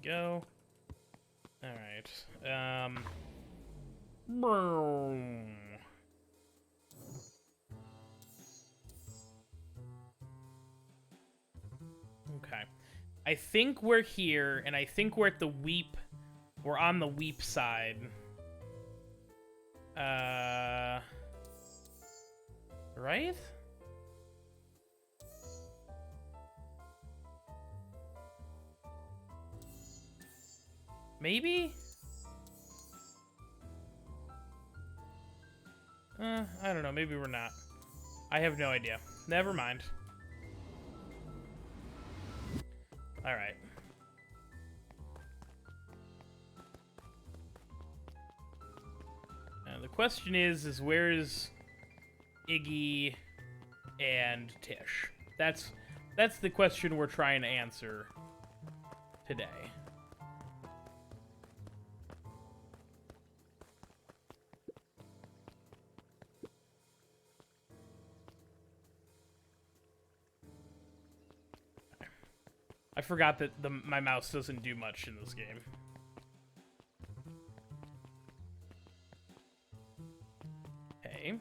Go. All right. Boom. Okay. I think we're here, and I think we're at the Weep. We're on the Weep side. Right? Maybe? I don't know. Maybe we're not. I have no idea. Never mind. Alright. The question is where is Iggy and Tish? That's the question we're trying to answer today. I forgot that my mouse doesn't do much in this game. Okay.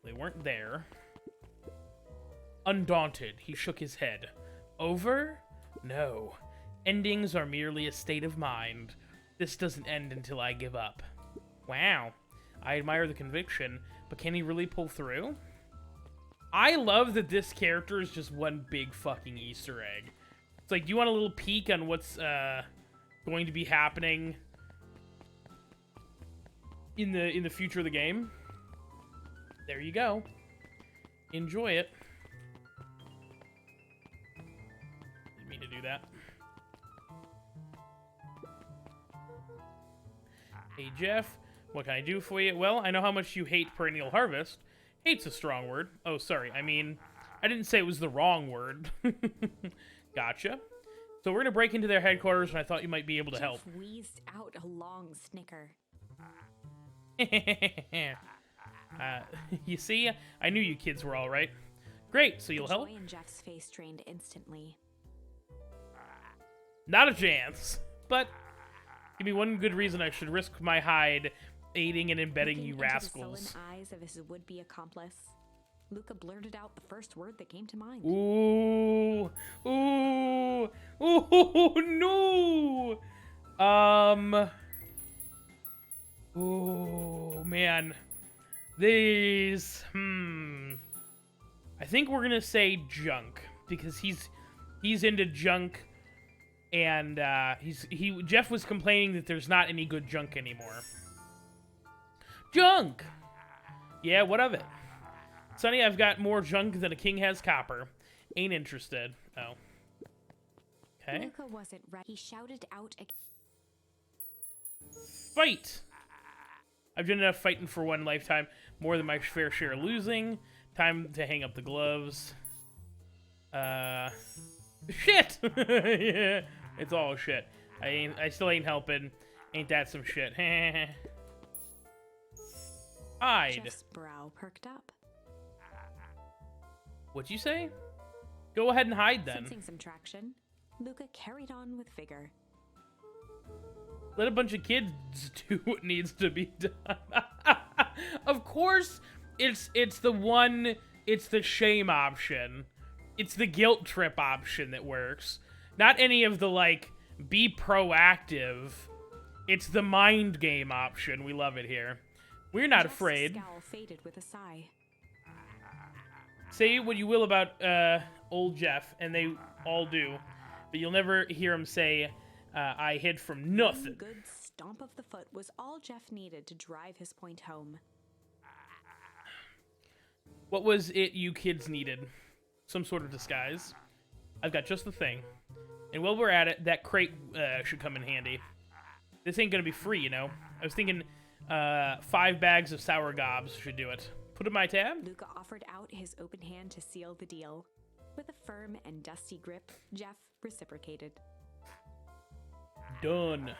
They weren't there. Undaunted, he shook his head. Over? No. Endings are merely a state of mind. This doesn't end until I give up. Wow. I admire the conviction, but can he really pull through? I love that this character is just one big fucking Easter egg. It's like, do you want a little peek on what's going to be happening in the future of the game? There you go. Enjoy it. Didn't mean to do that. Hey Jeff, what can I do for you? Well, I know how much you hate Perennial Harvest. Hate's a strong word. Oh, sorry. I mean, I didn't say it was the wrong word. Gotcha. So we're going to break into their headquarters, and I thought you might be able to help. Jeff wheezed out a long snicker. You see? I knew you kids were all right. Great, so you'll help? Joy in Jeff's face drained instantly. Not a chance. But give me one good reason I should risk my hide aiding and embedding you rascals. Into the sullen eyes of his would-be accomplice, Luka blurted out the first word that came to mind. Ooh. Ooh. Ooh, no. Oh, man. These, I think we're gonna say junk, because he's into junk, and, Jeff was complaining that there's not any good junk anymore. Junk! Yeah, what of it? Sonny, I've got more junk than a king has copper. Ain't interested. Oh. Okay. Luka wasn't ready. He shouted out again. Fight! I've done enough fighting for one lifetime. More than my fair share of losing. Time to hang up the gloves. Shit! Yeah, it's all shit. I still ain't helping. Ain't that some shit? Hide. Jeff's brow perked up. What'd you say? Go ahead and hide then. Sensing some traction, Luka carried on with vigor. Let a bunch of kids do what needs to be done. Of course, it's the shame option. It's the guilt trip option that works. Not any of the, like, be proactive. It's the mind game option. We love it here. We're not Jeff's afraid. Scowl faded with a sigh. Say what you will about old Jeff, and they all do, but you'll never hear him say, I hid from nothing. One good stomp of the foot was all Jeff needed to drive his point home. What was it you kids needed? Some sort of disguise. I've got just the thing. And while we're at it, that crate should come in handy. This ain't gonna be free, you know. I was thinking 5 bags of sour gobs should do it. Put in my tab? Luka offered out his open hand to seal the deal. With a firm and dusty grip, Jeff reciprocated. Done.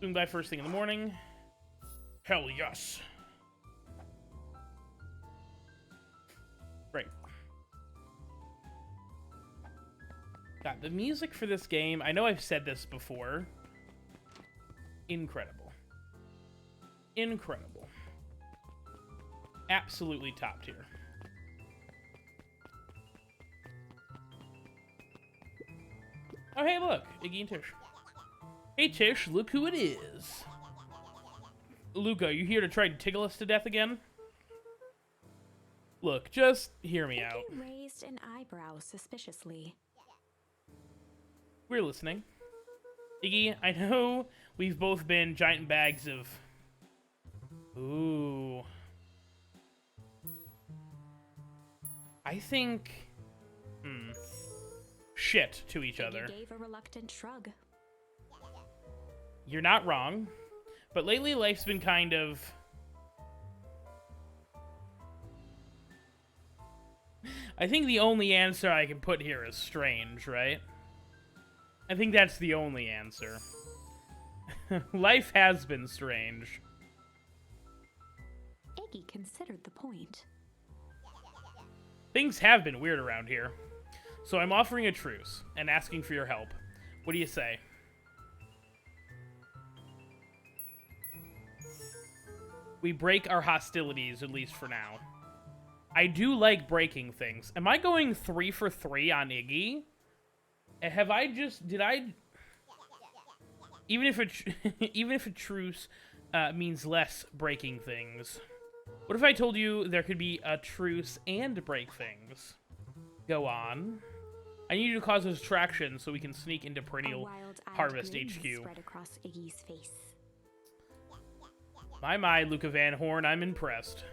Swing by first thing in the morning. Hell yes. Great. God, the music for this game, I know I've said this before. Incredible. Incredible. Absolutely top tier. Oh, hey, look. Iggy and Tish. Hey, Tish, look who it is. Luka, you here to try to tickle us to death again? Look, just hear me out. Iggy raised an eyebrow suspiciously. We're listening. Iggy, I know we've both been giant bags of... Ooh. I think... shit to each other. Iggy gave a reluctant shrug. You're not wrong. But lately life's been kind of... I think the only answer I can put here is strange, right? I think that's the only answer. Life has been strange. Iggy considered the point. Things have been weird around here. So I'm offering a truce and asking for your help. What do you say? We break our hostilities, at least for now. I do like breaking things. Am I going 3 for 3 on Iggy? Have I just... Did I... Even if a truce means less breaking things. What if I told you there could be a truce and break things? Go on. I need you to cause a distraction so we can sneak into Perennial Harvest HQ. Spread across Iggy's face. My, Luka Van Horn, I'm impressed.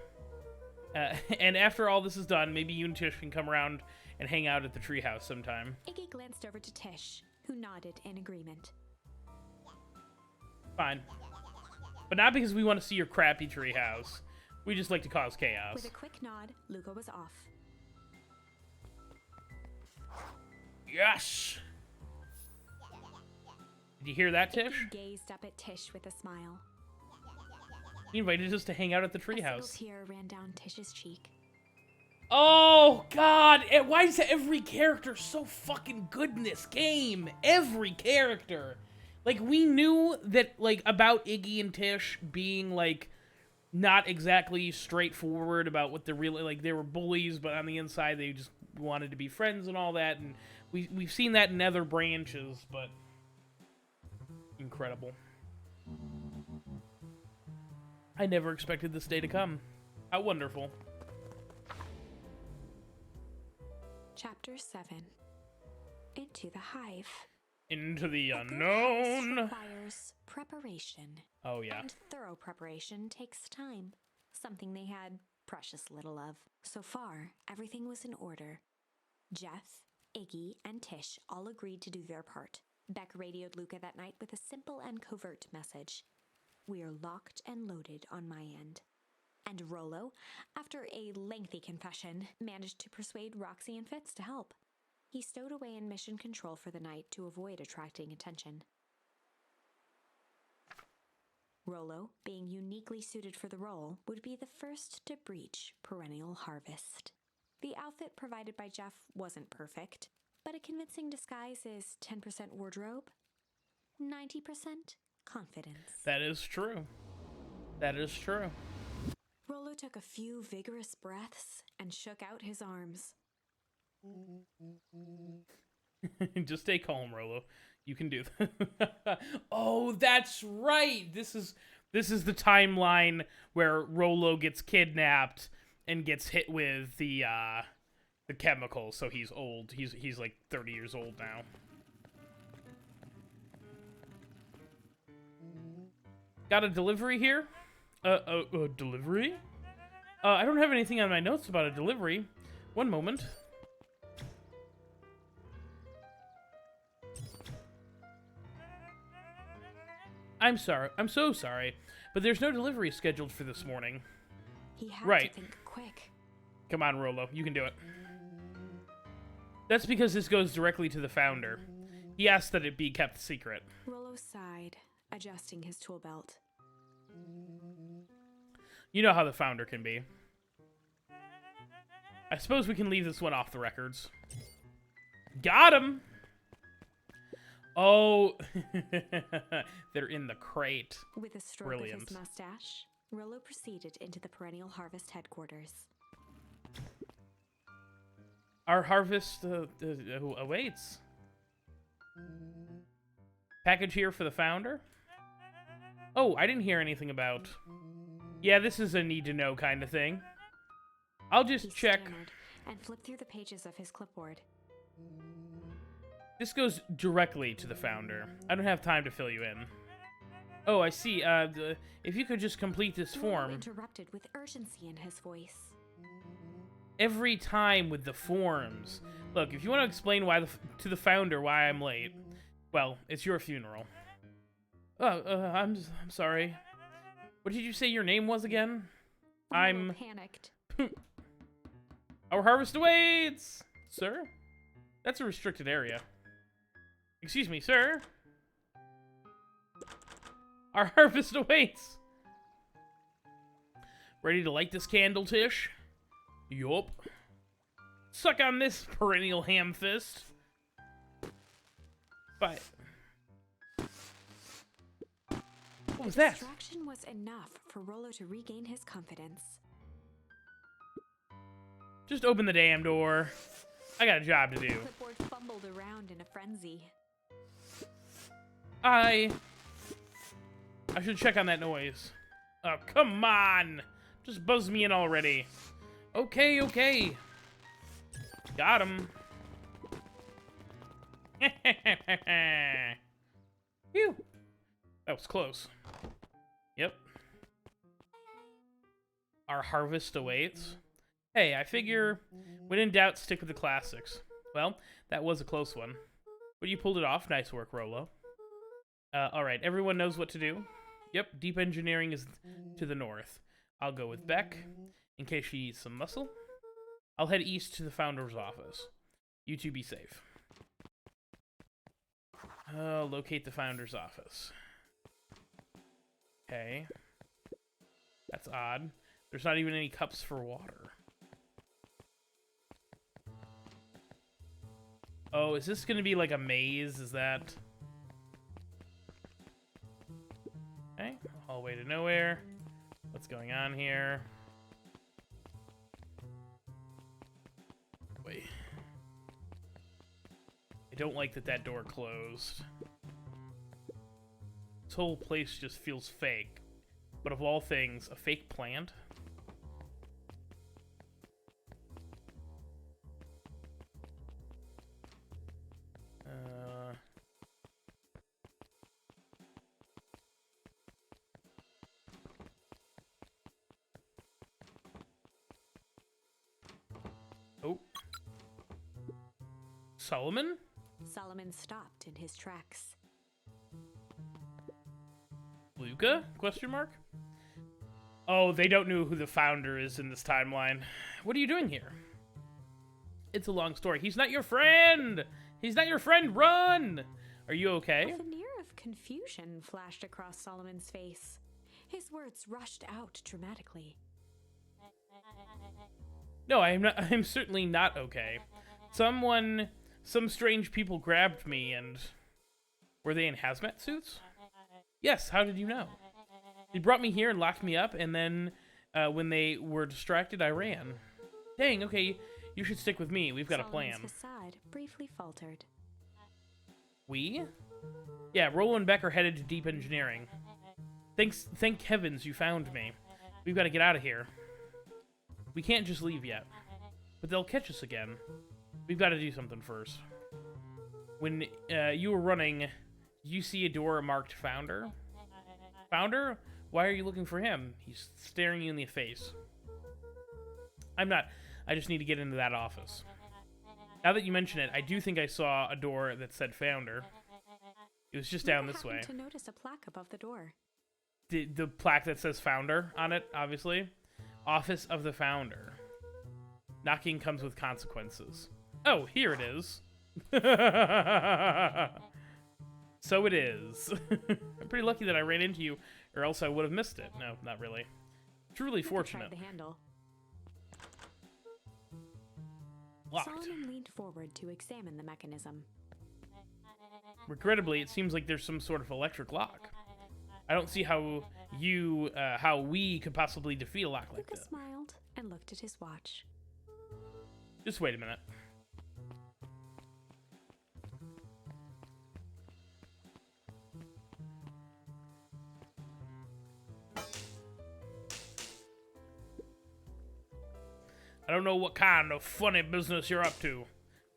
And after all this is done, maybe you and Tish can come around and hang out at the treehouse sometime. Iggy glanced over to Tish, who nodded in agreement. Fine. But not because we want to see your crappy treehouse. We just like to cause chaos. With a quick nod, Luka was off. Yes! Did you hear that, Tish? Iggy gazed up at Tish with a smile. He invited us to hang out at the A subtle treehouse. tear ran down Tish's cheek. Oh, God! Why is every character so fucking good in this game? Every character! Like, we knew that, like, about Iggy and Tish being, like, not exactly straightforward about what they're really, like, they were bullies, but on the inside they just wanted to be friends and all that, and we've seen that in other branches, but... Incredible. I never expected this day to come. How wonderful. Chapter 7. Into the Hive. Into the A good heist unknown. requires preparation. Oh, yeah. And thorough preparation takes time. Something they had precious little of. So far, everything was in order. Jeff, Iggy, and Tish all agreed to do their part. Beck radioed Luka that night with a simple and covert message. "We're locked and loaded on my end." And Rollo, after a lengthy confession, managed to persuade Roxy and Fitz to help. He stowed away in mission control for the night to avoid attracting attention. Rollo, being uniquely suited for the role, would be the first to breach Perennial Harvest. The outfit provided by Jeff wasn't perfect, but a convincing disguise is 10% wardrobe, 90% confidence. That is true. That is true. Rollo took a few vigorous breaths and shook out his arms. Just stay calm, Rollo. You can do that. Oh, that's right. This is the timeline where Rollo gets kidnapped and gets hit with the chemicals. So he's old. He's like 30 years old now. Got a delivery here? A delivery? I don't have anything on my notes about a delivery. One moment. I'm sorry. I'm so sorry. But there's no delivery scheduled for this morning. He had Right. to think quick. Come on, Rollo. You can do it. That's because this goes directly to the founder. He asked that it be kept secret. Rollo sighed, adjusting his tool belt. You know how the founder can be. I suppose we can leave this one off the records. Got him! Oh, they're in the crate. With a stroke Brilliant. of his mustache, Rollo proceeded into the Perennial Harvest headquarters. Our harvest awaits. Package here for the founder? Oh, I didn't hear anything about... Yeah, this is a need-to-know kind of thing. I'll just He check... stammered and flipped through the pages of his clipboard. This goes directly to the founder. I don't have time to fill you in. Oh, I see. If you could just complete this Rollo form... interrupted with urgency in his voice. Every time with the forms. Look, if you want to explain why to the founder why I'm late, well, it's your funeral. Oh, I'm sorry. What did you say your name was again? Rollo panicked. Our harvest awaits! Sir? That's a restricted area. Excuse me, sir? Our harvest awaits! Ready to light this candle, Tish? Yup. Suck on this, perennial ham fist. But... What was that? Distraction was enough for Rollo to regain his confidence. Just open the damn door. I got a job to The do. clipboard fumbled around in a frenzy. I should check on that noise. Oh, come on! Just buzz me in already. Okay, okay. Got him. Phew. That was close. Yep. Our harvest awaits. Hey, I figure when in doubt, stick with the classics. Well, that was a close one. But you pulled it off. Nice work, Rollo. Alright, everyone knows what to do? Yep, deep engineering is to the north. I'll go with Beck, in case she eats some muscle. I'll head east to the founder's office. You two be safe. Locate the founder's office. Okay. That's odd. There's not even any cups for water. Oh, is this gonna be like a maze? Is that... Okay, hallway to nowhere. What's going on here? Wait. I don't like that that door closed. This whole place just feels fake. But of all things, a fake plant? Oh. Solomon? Solomon stopped in his tracks. Luka? Question mark? Oh, they don't know who the founder is in this timeline. What are you doing here? It's a long story. He's not your friend! He's not your friend! Run! Are you okay? A veneer of confusion flashed across Solomon's face. His words rushed out dramatically. No, I'm not. I'm certainly not okay. Some strange people grabbed me and... Were they in hazmat suits? Yes, how did you know? They brought me here and locked me up, and then when they were distracted, I ran. Dang, okay, you should stick with me. We've got a plan. Solomon's facade briefly faltered. We? Yeah, Rollo and Beck are headed to deep engineering. Thank heavens you found me. We've got to get out of here. We can't just leave yet. But they'll catch us again. We've got to do something first. When you were running, did you see a door marked Founder? Founder? Why are you looking for him? He's staring you in the face. I'm not. I just need to get into that office. Now that you mention it, I do think I saw a door that said Founder. It was just down this way. To notice a plaque above the door. The plaque that says Founder on it, obviously. Office of the Founder. Knocking comes with consequences. Oh, here it is. So it is. I'm pretty lucky that I ran into you, or else I would have missed it. No, not really. Truly Luka fortunate. tried the handle. Locked. Solomon leaned forward to examine the mechanism. Regrettably, it seems like there's some sort of electric lock. I don't see how we could possibly defeat a lock like Luka that. smiled and looked at his watch. Just wait a minute. I don't know what kind of funny business you're up to,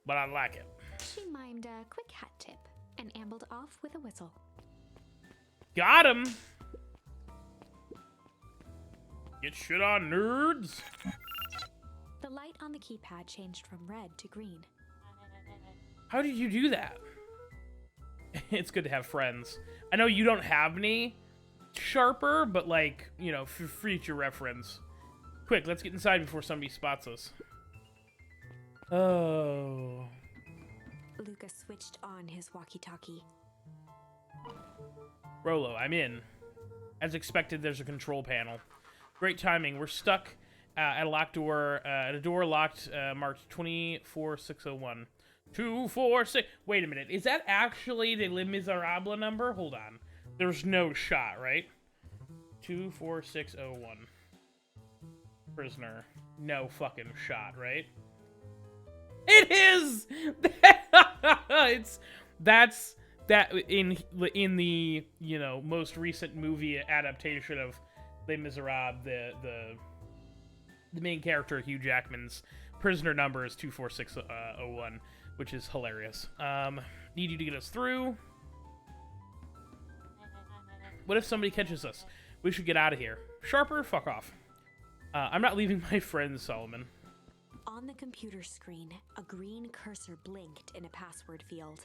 but I like it. She mimed a quick hat tip and ambled off with a whistle. Got him! Get shit on, nerds! The light on the keypad changed from red to green. How did you do that? It's good to have friends. I know you don't have any, Sharper, but like, you know, for future reference. Quick, let's get inside before somebody spots us. Oh. Luka switched on his walkie-talkie. Rolo, I'm in. As expected, there's a control panel. Great timing. We're stuck at a locked door, at a door locked, marked 24601. 246. Wait a minute. Is that actually the Les Miserables number? Hold on. There's no shot, right? 24601. Prisoner. No fucking shot, right? It is. That's in the, you know, most recent movie adaptation of Les Miserables, the main character, Hugh Jackman's prisoner number is 24601, which is hilarious. Need you to get us through. What if somebody catches us? We should get out of here. Sharper, fuck off. I'm not leaving my friends, Solomon. On the computer screen, a green cursor blinked in a password field.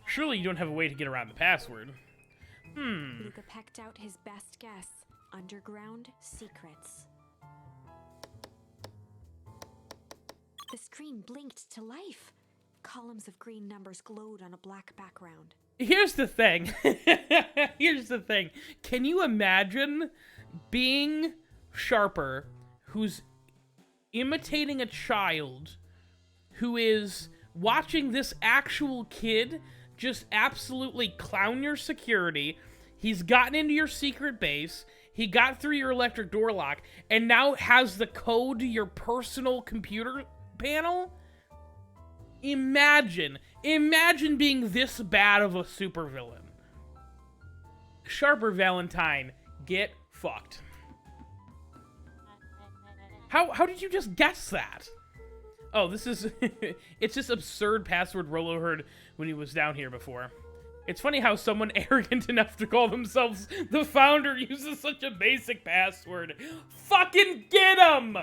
Surely you don't have a way to get around the password. Luka pecked out his best guess. Underground secrets. The screen blinked to life. Columns of green numbers glowed on a black background. Here's the thing. Here's the thing. Can you imagine being Sharper, who's imitating a child, who is watching this actual kid just absolutely clown your security? He's gotten into your secret base. He got through your electric door lock, and now has the code to your personal computer panel? Imagine being this bad of a supervillain. Sharper Valentine, get fucked. How did you just guess that? Oh, this is... it's this absurd password Rolo heard when he was down here before. It's funny how someone arrogant enough to call themselves the founder uses such a basic password. Fucking get him!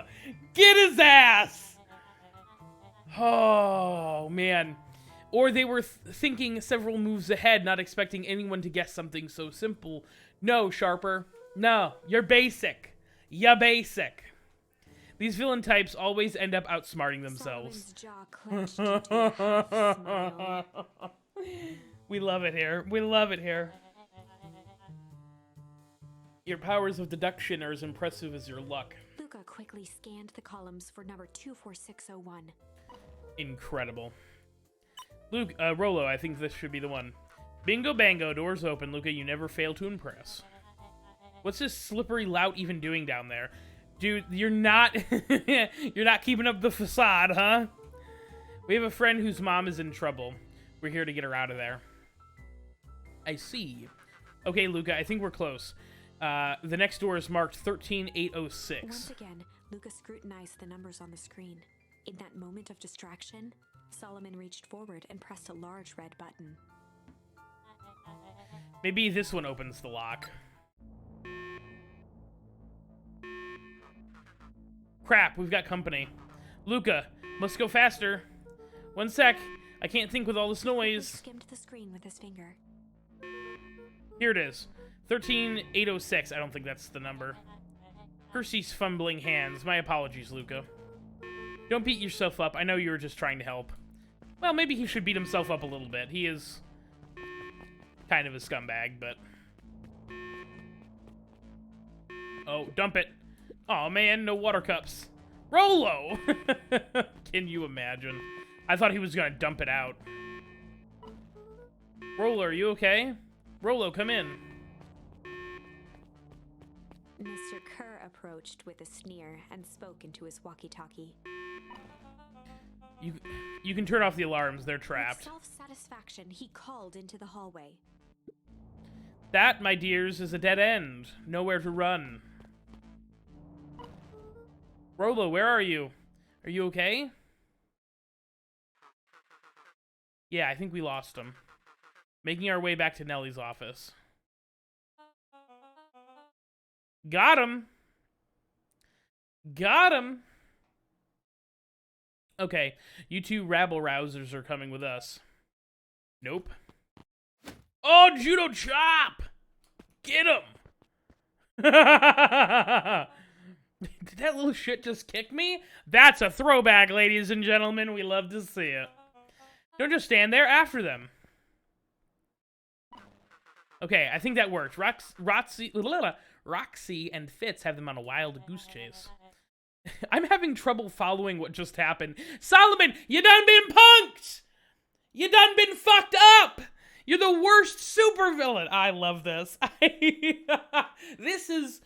Get his ass! Oh, man. Or they were thinking several moves ahead, not expecting anyone to guess something so simple. No, Sharper. No, you're basic. You're basic. These villain types always end up outsmarting themselves. Solomon's jaw clenched into a half smile. We love it here. We love it here. Your powers of deduction are as impressive as your luck. Luka quickly scanned the columns for number 24601. Incredible. Luke, Rolo, I think this should be the one. Bingo bango, doors open. Luka, you never fail to impress. What's this slippery lout even doing down there? Dude, you're not you're not keeping up the facade, huh? We have a friend whose mom is in trouble. We're here to get her out of there. I see. Okay, Luka, I think we're close. The next door is marked 13806. Once again, Luka scrutinized the numbers on the screen. In that moment of distraction, Solomon reached forward and pressed a large red button. Maybe this one opens the lock. Crap, we've got company. Luka, must go faster. One sec. I can't think with all this Luka noise. skimmed the screen with his finger. Here it is. 13806. I don't think that's the number. Percy's fumbling hands. My apologies, Luka. Don't beat yourself up. I know you were just trying to help. Well, maybe he should beat himself up a little bit. He is kind of a scumbag, but... Oh, dump it. Aw, man, no water cups. Rolo! Can you imagine? I thought he was gonna dump it out. Rolo, are you okay? Rolo, come in. Mr. Kerr approached with a sneer and spoke into his walkie-talkie. You can turn off the alarms. They're With trapped. self-satisfaction, he called into the hallway. That, my dears, is a dead end. Nowhere to run. Rolo, where are you? Are you okay? Yeah, I think we lost him. Making our way back to Nellie's office. Got him! Got him! Okay, you two rabble-rousers are coming with us. Nope. Oh, judo chop! Get him! Did that little shit just kick me? That's a throwback, ladies and gentlemen. We love to see it. Don't just stand there. After them. Okay, I think that worked. Roxy and Fitz have them on a wild goose chase. I'm having trouble following what just happened. Solomon, you done been punked! You done been fucked up! You're the worst supervillain. I love this. This is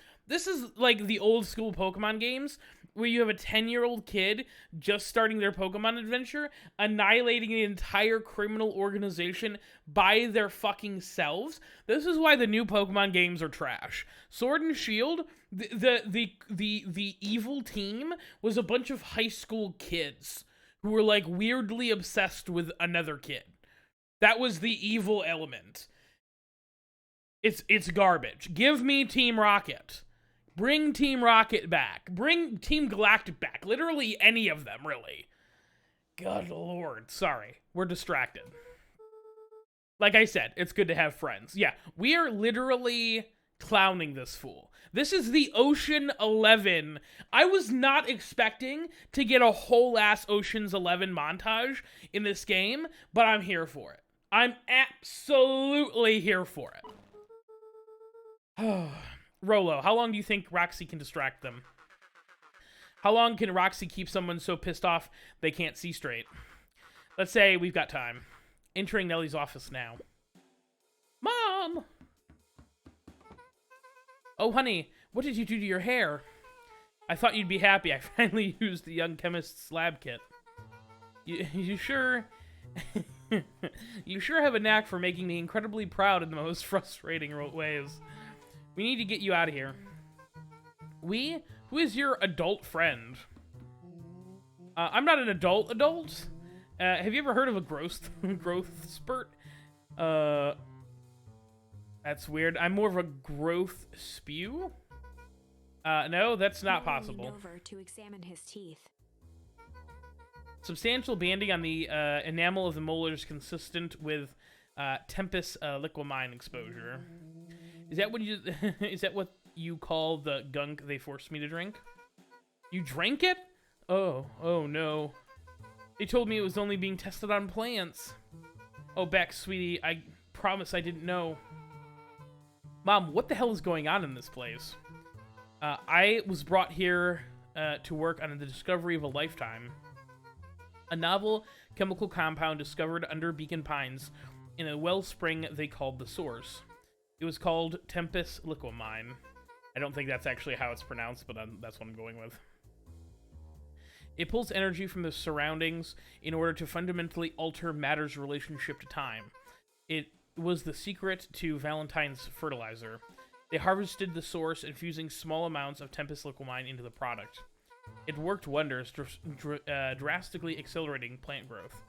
like the old school Pokemon games where you have a 10-year-old kid just starting their Pokemon adventure, annihilating the entire criminal organization by their fucking selves. This is why the new Pokemon games are trash. Sword and Shield, the evil team was a bunch of high school kids who were like weirdly obsessed with another kid. That was the evil element. It's garbage. Give me Team Rocket. Bring Team Rocket back. Bring Team Galactic back. Literally any of them, really. Good lord. Sorry. We're distracted. Like I said, it's good to have friends. Yeah, we are literally clowning this fool. This is the Ocean 11. I was not expecting to get a whole-ass Ocean's 11 montage in this game, but I'm here for it. I'm absolutely here for it. Rolo, how long do you think Roxy can distract them? How long can Roxy keep someone so pissed off they can't see straight? Let's say we've got time. Entering Nellie's office now. Mom! Oh, honey, what did you do to your hair? I thought you'd be happy. I finally used the young chemist's lab kit. You sure... You sure have a knack for making me incredibly proud in the most frustrating ways. We need to get you out of here. We? Who is your adult friend? I'm not an adult. Have you ever heard of a growth spurt? That's weird. I'm more of a growth spew? No, that's not possible. Over to examine his teeth. Substantial banding on the enamel of the molars consistent with Tempest liquamine exposure. Is that what you is that what you call the gunk they forced me to drink? You drank it? Oh no. They told me it was only being tested on plants. Oh, Beck, sweetie, I promise I didn't know. Mom, what the hell is going on in this place? I was brought here to work on the discovery of a lifetime. A novel chemical compound discovered under Beacon Pines in a wellspring they called the Source. It was called Tempest liquamine. I don't think that's actually how it's pronounced, but that's what I'm going with. It pulls energy from the surroundings in order to fundamentally alter matter's relationship to time. It was the secret to Valentine's fertilizer. They harvested the source, infusing small amounts of Tempest liquamine into the product. It worked wonders, drastically accelerating plant growth.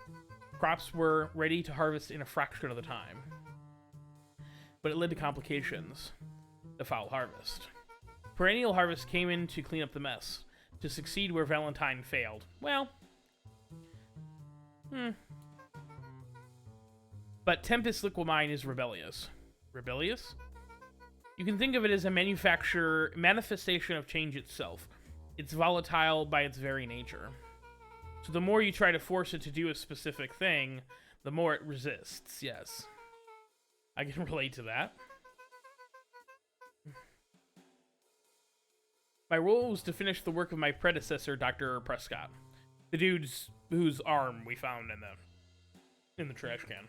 Crops were ready to harvest in a fraction of the time. But it led to complications. The foul harvest. Perennial Harvest came in to clean up the mess, to succeed where Valentine failed. Well, But Tempest liquamine is rebellious. Rebellious? You can think of it as a manifestation of change itself. It's volatile by its very nature. So the more you try to force it to do a specific thing, the more it resists, yes. I can relate to that. My role was to finish the work of my predecessor, Dr. Prescott. The dude's whose arm we found in the trash can.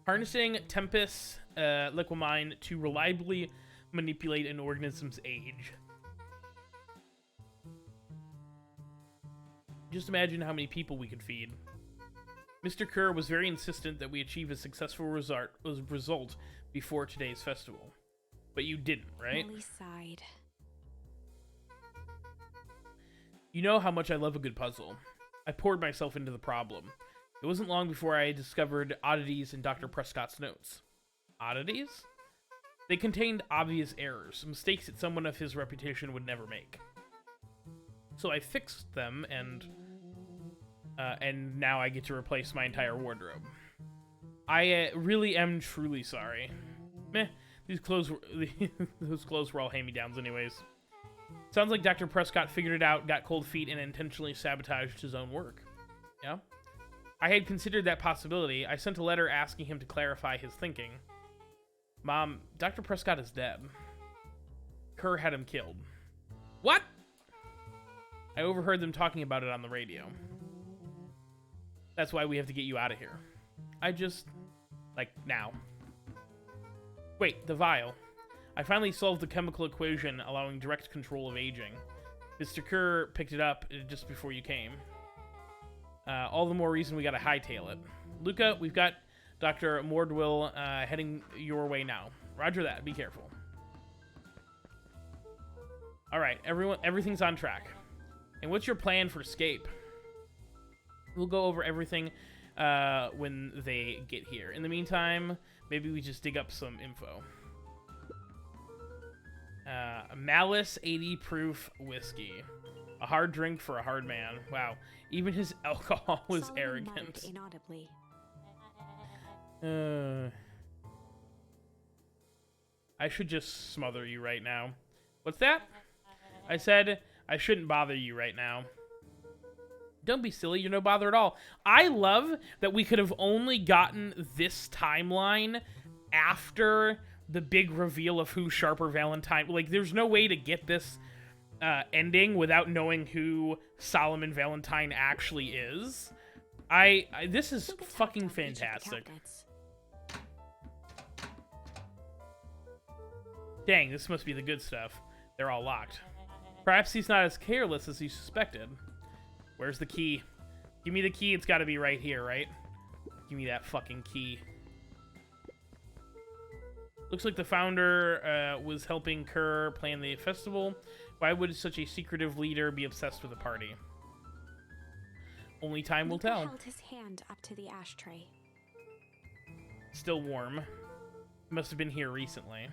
Harnessing Tempest Liquimine to reliably manipulate an organism's age. Just imagine how many people we could feed. Mr. Kerr was very insistent that we achieve a successful result before today's festival. But you didn't, right? Molly sighed. You know how much I love a good puzzle. I poured myself into the problem. It wasn't long before I discovered oddities in Dr. Prescott's notes. Oddities? They contained obvious errors, mistakes that someone of his reputation would never make. So I fixed them, and now I get to replace my entire wardrobe. I really am truly sorry. Meh, these clothes were, those clothes were all hand-me-downs anyways. Sounds like Dr. Prescott figured it out, got cold feet, and intentionally sabotaged his own work. Yeah? I had considered that possibility. I sent a letter asking him to clarify his thinking. Mom, Dr. Prescott is dead. Kerr had him killed. What? I overheard them talking about it on the radio. That's why we have to get you out of here. I just... like, now. Wait, the vial. I finally solved the chemical equation allowing direct control of aging. Mr. Kerr picked it up just before you came. All the more reason we gotta hightail it. Luka, we've got Dr. Mordwill heading your way now. Roger that. Be careful. Alright, everything's on track. And what's your plan for escape? We'll go over everything when they get here. In the meantime, maybe we just dig up some info. Malice 80 proof whiskey. A hard drink for a hard man. Wow. Even his alcohol was arrogant. Inaudibly. I should just smother you right now. What's that? I said I shouldn't bother you right now. Don't be silly, you're no bother at all. I love that we could have only gotten this timeline after the big reveal of who Sharper Valentine... Like, there's no way to get this ending without knowing who Solomon Valentine actually is. This is fucking fantastic. Dang, this must be the good stuff. They're all locked. Perhaps he's not as careless as he suspected. Where's the key? Give me the key. It's got to be right here, right? Give me that fucking key. Looks like the founder was helping Kerr plan the festival. Why would such a secretive leader be obsessed with a party? Only time will tell. Luka held his hand up to the ashtray. Still warm. Must have been here recently.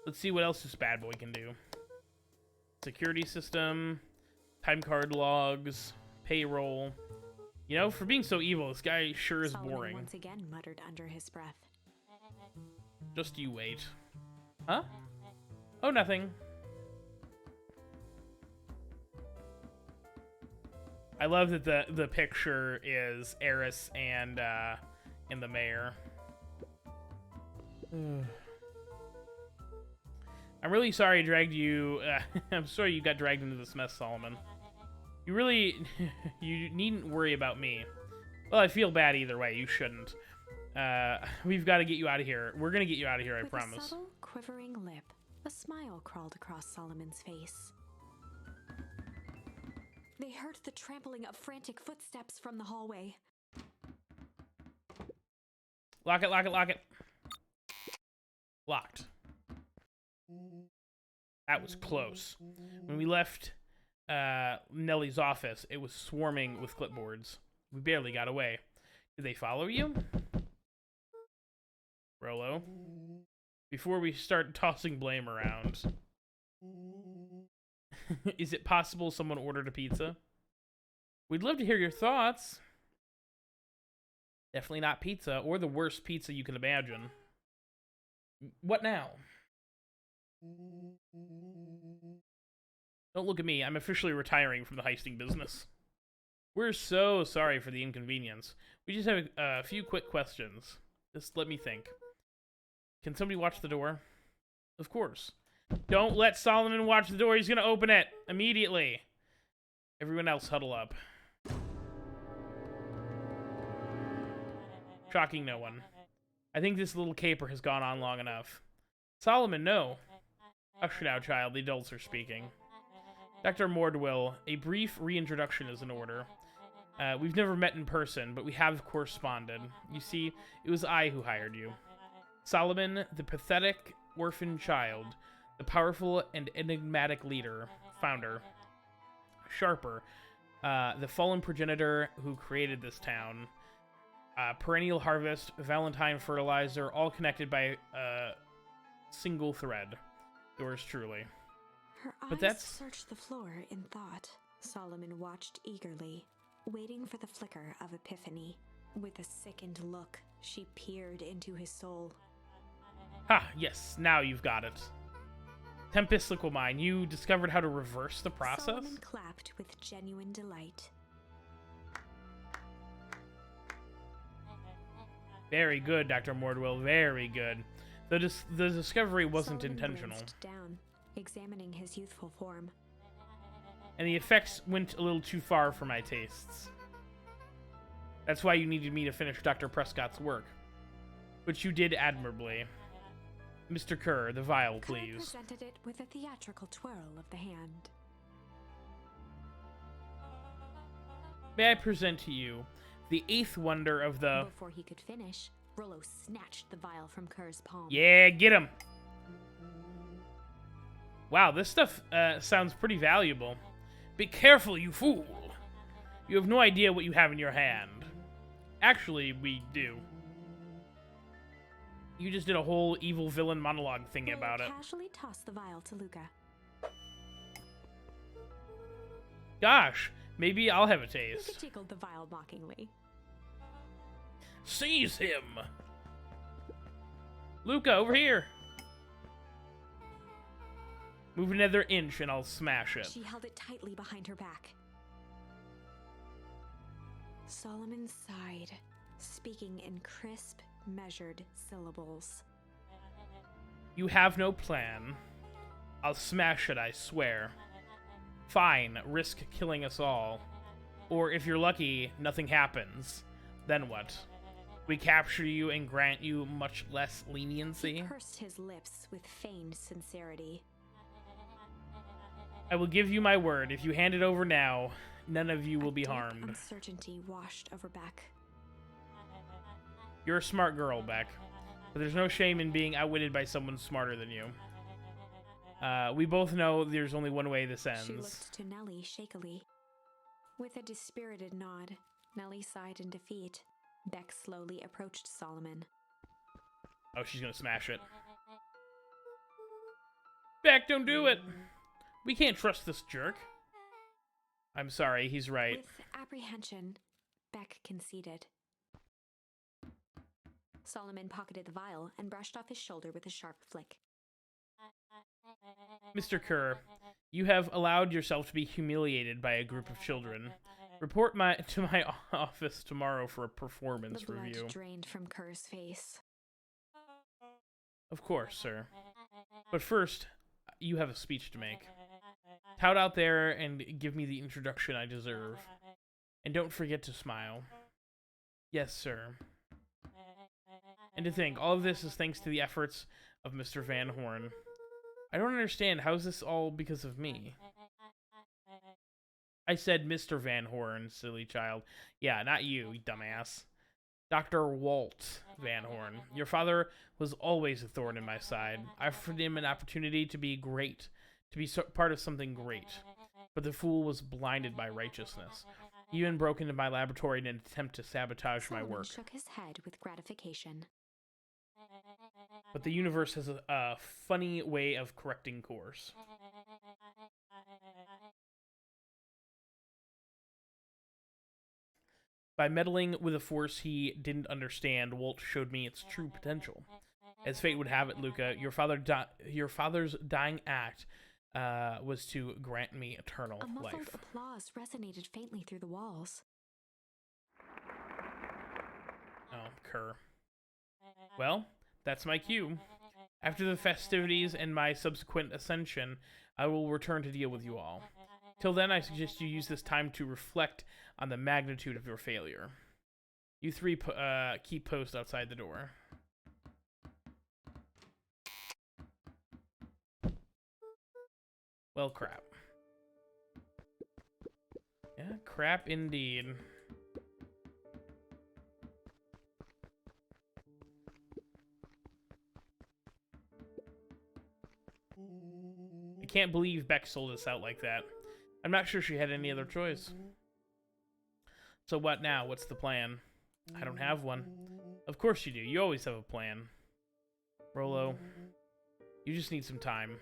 Let's see what else this bad boy can do. Security system, time card logs, payroll. You know, for being so evil, this guy sure is Solomon boring. once again muttered under his breath. Just you wait. Huh? Oh, nothing. I love that the picture is Eris and the mayor. I'm really sorry I dragged you. I'm sorry you got dragged into this mess, Solomon. You really... you needn't worry about me. Well, I feel bad either way. You shouldn't. We've got to get you out of here. We're going to get you out of here, I promise. With a subtle, quivering lip, a smile crawled across Solomon's face. They heard the trampling of frantic footsteps from the hallway. Lock it, lock it, lock it. Locked. That was close. When we left Nellie's office, it was swarming with clipboards. We barely got away. Did they follow you? Rolo? Before we start tossing blame around. Is it possible someone ordered a pizza? We'd love to hear your thoughts. Definitely not pizza, or the worst pizza you can imagine. What now? Don't look at me. I'm officially retiring from the heisting business. We're so sorry for the inconvenience. We just have a few quick questions. Just let me think. Can somebody watch the door? Of course. Don't let Solomon watch the door. He's gonna open it immediately. Everyone else huddle up. Shocking no one. I think this little caper has gone on long enough. Solomon, no. Hush now, child. The adults are speaking. Dr. Mordwill, a brief reintroduction is in order. We've never met in person, but we have corresponded. You see, it was I who hired you. Solomon, the pathetic orphan child, the powerful and enigmatic leader, founder. Sharper, the fallen progenitor who created this town. Perennial Harvest, Valentine Fertilizer, all connected by a single thread. Yours truly. Her But eyes searched the floor in thought. Solomon watched eagerly, waiting for the flicker of epiphany. With a sickened look, she peered into his soul. Ha, yes, now you've got it. Tempest Liquimine, you discovered how to reverse the process? Solomon clapped with genuine delight. Very good, Dr. Mordwill, very good. The discovery wasn't Solomon intentional. glanced down, examining his youthful form. And the effects went a little too far for my tastes. That's why you needed me to finish Dr. Prescott's work. Which you did admirably. Mr. Kerr, the vial, please. Kerr presented it with a theatrical twirl of the hand. May I present to you the eighth wonder of the... Before he could finish, Rollo snatched the vial from Kerr's palm. Yeah, get him! Wow, this stuff sounds pretty valuable. Be careful, you fool! You have no idea what you have in your hand. Actually, we do. You just did a whole evil villain monologue thingy about it. Casually tossed the vial to Luka. Gosh, maybe I'll have a taste. Luka tickled the vial mockingly. Seize him! Luka, over here! Move another inch and I'll smash it. She held it tightly behind her back. Solomon sighed, speaking in crisp, measured syllables. You have no plan. I'll smash it, I swear. Fine, risk killing us all. Or if you're lucky, nothing happens. Then what? We capture you and grant you much less leniency? He pursed his lips with feigned sincerity. I will give you my word. If you hand it over now, none of you will be Deep harmed. Uncertainty washed over Beck. You're a smart girl, Beck. But there's no shame in being outwitted by someone smarter than you. We both know there's only one way this ends. She looked to Nellie shakily. With a dispirited nod, Nellie sighed in defeat. Beck slowly approached Solomon. Oh, she's gonna smash it. Beck, don't do it! We can't trust this jerk. I'm sorry, he's right. With apprehension, Beck conceded. Solomon pocketed the vial and brushed off his shoulder with a sharp flick. Mr. Kerr, you have allowed yourself to be humiliated by a group of children. Report to my office tomorrow for a performance The blood review. drained from Kerr's face. Of course, sir. But first, you have a speech to make. Tout out there and give me the introduction I deserve. And don't forget to smile. Yes, sir. And to think, all of this is thanks to the efforts of Mr. Van Horn. I don't understand, how is this all because of me? I said Mr. Van Horn, silly child. Yeah, not you, dumbass. Dr. Walt Van Horn. Your father was always a thorn in my side. I offered him an opportunity to be great, to be part of something great. But the fool was blinded by righteousness. He even broke into my laboratory in an attempt to sabotage my Solomon work. shook his head with gratification. But the universe has a funny way of correcting course. By meddling with a force he didn't understand, Walt showed me its true potential. As fate would have it, Luka, your father's dying act was to grant me eternal A muffled life. applause resonated faintly through the walls. Kerr. Well, that's my cue. After the festivities and my subsequent ascension, I will return to deal with you all. Till then, I suggest you use this time to reflect on the magnitude of your failure. You three keep post outside the door. Well, crap. Yeah, crap indeed. I can't believe Beck sold us out like that. I'm not sure she had any other choice. So what now? What's the plan? I don't have one. Of course you do. You always have a plan. Rolo, you just need some time.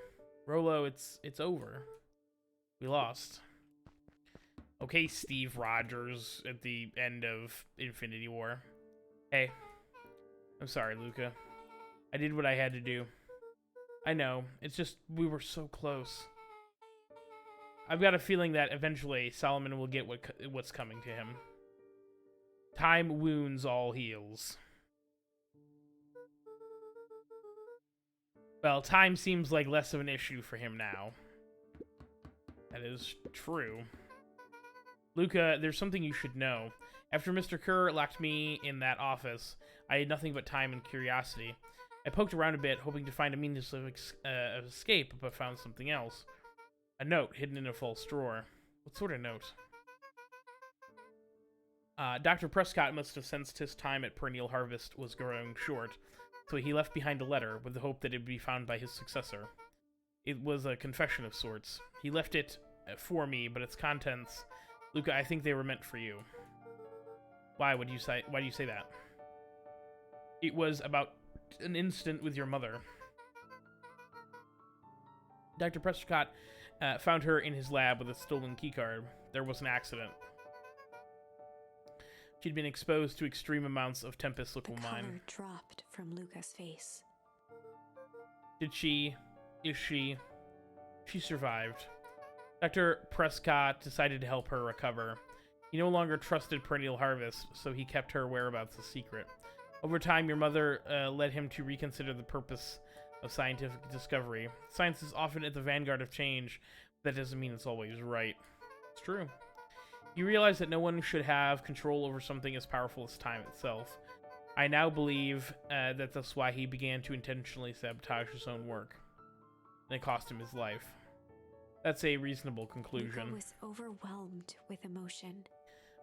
Rolo, it's over. We lost. Okay, Steve Rogers at the end of Infinity War. Hey, I'm sorry, Luka. I did what I had to do. I know, it's just we were so close. I've got a feeling that eventually Solomon will get what's coming to him. Time wounds all heals. Well, time seems like less of an issue for him now. That is true. Luka, there's something you should know. After Mr. Kerr locked me in that office, I had nothing but time and curiosity. I poked around a bit, hoping to find a means of escape, but found something else. A note hidden in a false drawer. What sort of note? Dr. Prescott must have sensed his time at Perennial Harvest was growing short, so he left behind a letter with the hope that it would be found by his successor. It was a confession of sorts. He left it for me, but its contents... Luka, I think they were meant for you. Why do you say that? It was about an incident with your mother. Dr. Prescott found her in his lab with a stolen keycard. There was an accident. She'd been exposed to extreme amounts of Tempest liquamine. The color dropped from Luka's face. Did she? Is she? She survived. Dr. Prescott decided to help her recover. He no longer trusted Perennial Harvest, so he kept her whereabouts a secret. Over time, your mother led him to reconsider the purpose of scientific discovery. Science is often at the vanguard of change, but that doesn't mean it's always right. It's true. You realize that no one should have control over something as powerful as time itself. I now believe that that's why he began to intentionally sabotage his own work. And it cost him his life. That's a reasonable conclusion. Luka was overwhelmed with emotion.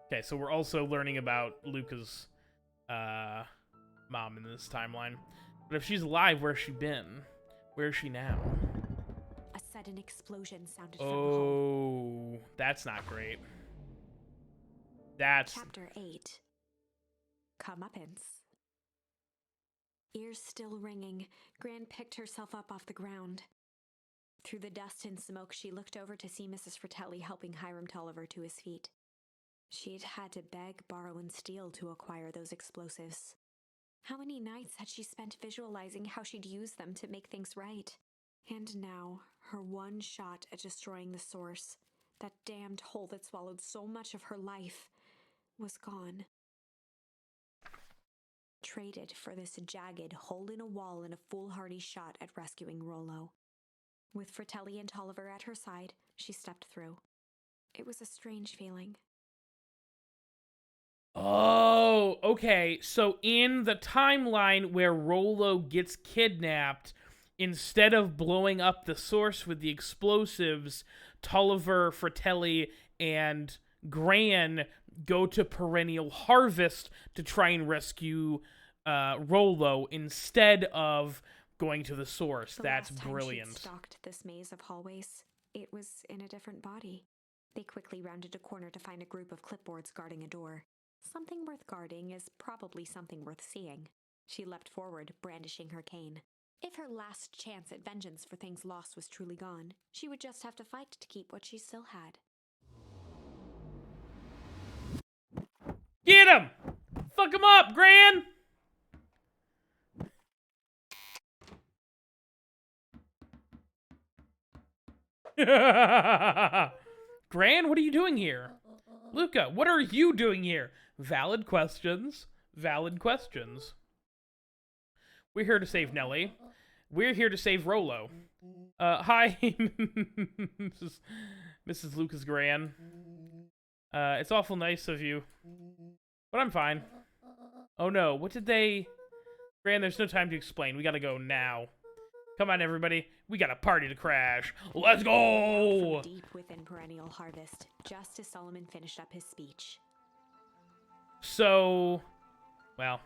Okay, so we're also learning about Luka's mom in this timeline. But if she's alive, where's she been? Where is she now? A sudden explosion sounded from the hall. Oh, that's not great. That's... Chapter 8. Comeuppance. Ears still ringing, Gran picked herself up off the ground. Through the dust and smoke, she looked over to see Mrs. Fratelli helping Hiram Tolliver to his feet. She'd had to beg, borrow, and steal to acquire those explosives. How many nights had she spent visualizing how she'd use them to make things right? And now, her one shot at destroying the source, that damned hole that swallowed so much of her life, was gone. Traded for this jagged hole in a wall and a foolhardy shot at rescuing Rolo. With Fratelli and Tolliver at her side, she stepped through. It was a strange feeling. Oh, okay. So in the timeline where Rolo gets kidnapped, instead of blowing up the source with the explosives, Tolliver, Fratelli, and Gran go to Perennial Harvest to try and rescue Rolo instead of going to the source. That's brilliant. She'd stalked this maze of hallways, it was in a different body. They quickly rounded a corner to find a group of clipboards guarding a door. Something worth guarding is probably something worth seeing. She leapt forward, brandishing her cane. If her last chance at vengeance for things lost was truly gone, she would just have to fight to keep what she still had. Get him! Fuck him up, Gran! Gran, what are you doing here? Luka, what are you doing here? Valid questions. valid questions. We're here to save Nellie. We're here to save Rolo. Hi, Mrs. Lucas Gran. It's awful nice of you, but I'm fine. Oh no, what did they... Gran, there's no time to explain. We gotta go now. Come on, everybody. We got a party to crash. Let's go! From deep within Perennial Harvest, just as Solomon finished up his speech. So... Well,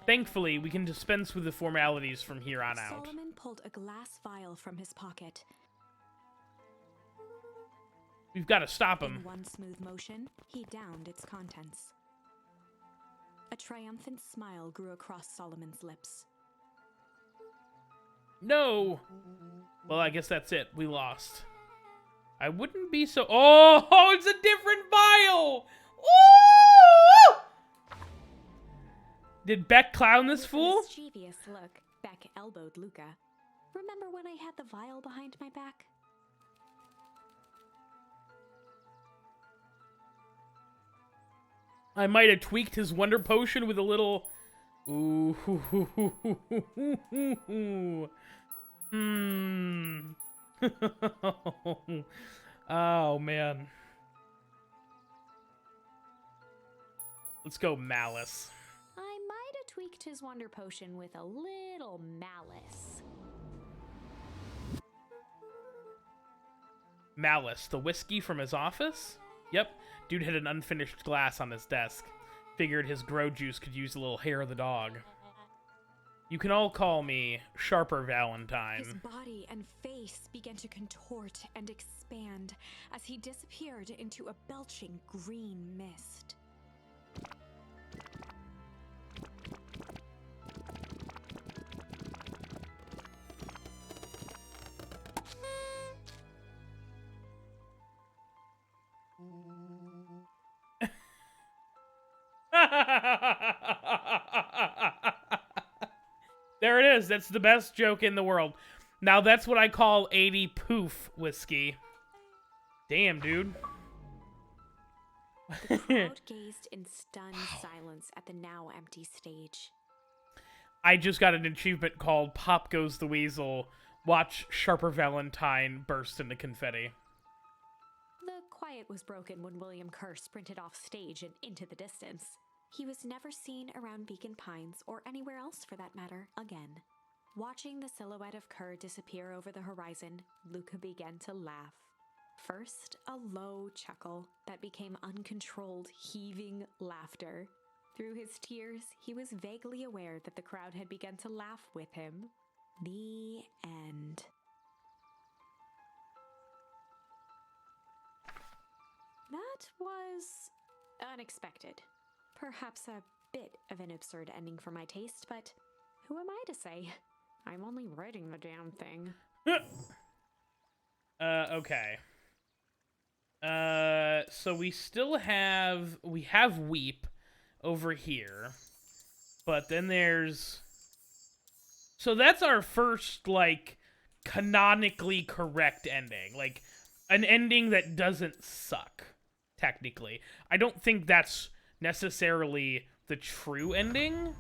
Thankfully, we can dispense with the formalities from here on out. Solomon pulled a glass vial from his pocket. We've got to stop him. In one smooth motion, he downed its contents. A triumphant smile grew across Solomon's lips. No! Well, I guess that's it. We lost. I wouldn't be so... Oh, it's a different vial! Ooh! Did Beck clown this fool? With a mischievous look, Beck elbowed Luka. Remember when I had the vial behind my back? I might have tweaked his wonder potion with a little... Ooh. Oh, man. Let's go Malice. I might have tweaked his wonder potion with a little malice. Malice, the whiskey from his office? Yep, dude had an unfinished glass on his desk. Figured his grow juice could use a little hair of the dog. You can all call me Sharper Valentine. His body and face began to contort and expand as he disappeared into a belching green mist. There it is. That's the best joke in the world. Now that's what I call 80 poof whiskey. Damn, dude. The crowd gazed in stunned silence at the now empty stage. I just got an achievement called Pop Goes the Weasel. Watch Sharper Valentine burst into confetti. The quiet was broken when William Kerr sprinted off stage and into the distance. He was never seen around Beacon Pines, or anywhere else for that matter, again. Watching the silhouette of Kerr disappear over the horizon, Luka began to laugh. First, a low chuckle that became uncontrolled, heaving laughter. Through his tears, he was vaguely aware that the crowd had begun to laugh with him. The end. That was unexpected. Perhaps a bit of an absurd ending for my taste, but who am I to say? I'm only writing the damn thing. Okay. So we still have... We have Weep over here. But then there's... So that's our first, like, canonically correct ending. Like, an ending that doesn't suck, technically. I don't think that's necessarily the true ending,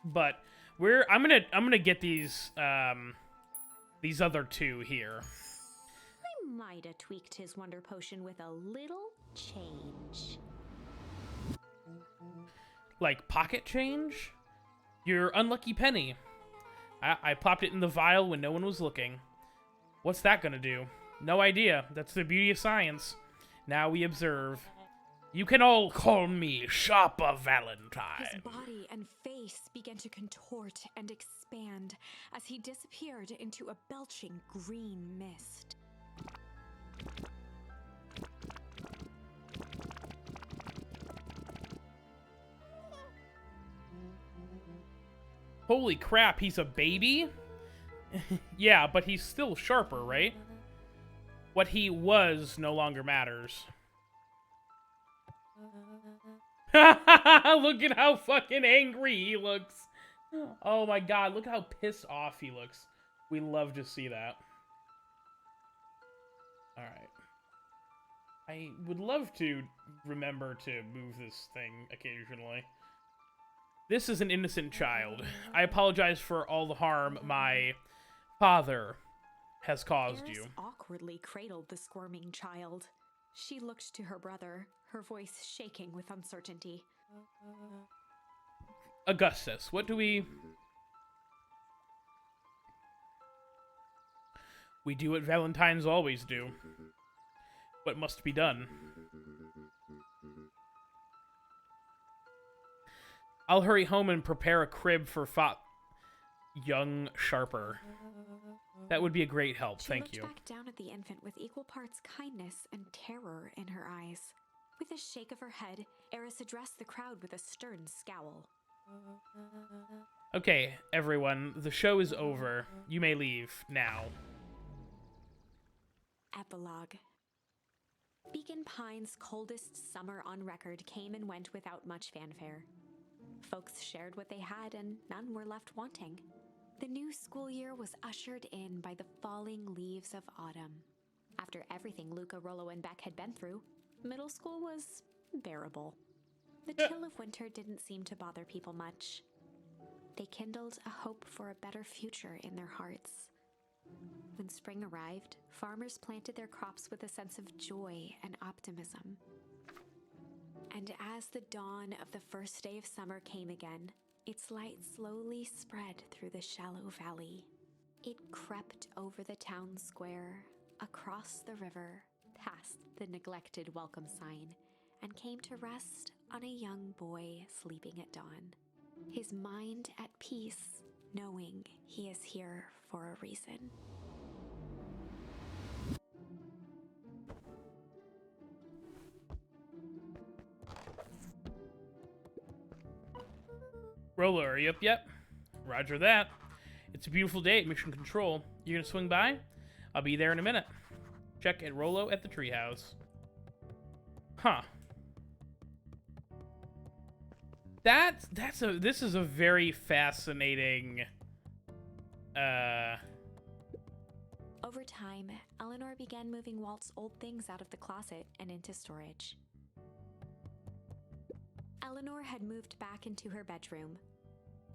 but I'm gonna get these other two here. I might have tweaked his wonder potion with a little change. Like pocket change? Your unlucky penny. I popped it in the vial when no one was looking. What's that gonna do? No idea. That's the beauty of science. Now we observe. You can all call me Sharper Valentine. His body and face began to contort and expand as he disappeared into a belching green mist. Holy crap, he's a baby? Yeah, but he's still Sharper, right? What he was no longer matters. Look at how fucking angry he looks. Oh my god, look how pissed off he looks. We love to see that. Alright. I would love to remember to move this thing occasionally. This is an innocent child. I apologize for all the harm my father has caused Eris you. awkwardly cradled the squirming child. She looked to her brother, her voice shaking with uncertainty. Augustus, what do we... We do what Valentines always do. What must be done. I'll hurry home and prepare a crib for young Sharper. That would be a great help, thank you. She looked back down at the infant with equal parts kindness and terror in her eyes. With a shake of her head, Eris addressed the crowd with a stern scowl. Okay, everyone, the show is over. You may leave, now. Epilogue. Beacon Pine's coldest summer on record came and went without much fanfare. Folks shared what they had and none were left wanting. The new school year was ushered in by the falling leaves of autumn. After everything Luka, Rollo, and Beck had been through, middle school was bearable. The chill of winter didn't seem to bother people much. They kindled a hope for a better future in their hearts. When spring arrived, farmers planted their crops with a sense of joy and optimism. And as the dawn of the first day of summer came again, its light slowly spread through the shallow valley. It crept over the town square, across the river, past the neglected welcome sign, and came to rest on a young boy sleeping at dawn. His mind at peace, knowing he is here for a reason. Rollo, are you up yet? Roger that. It's a beautiful day at Mission Control. You gonna swing by? I'll be there in a minute. Check at Rollo at the treehouse. Huh. This is a very fascinating Over time, Eleanor began moving Walt's old things out of the closet and into storage. Eleanor had moved back into her bedroom,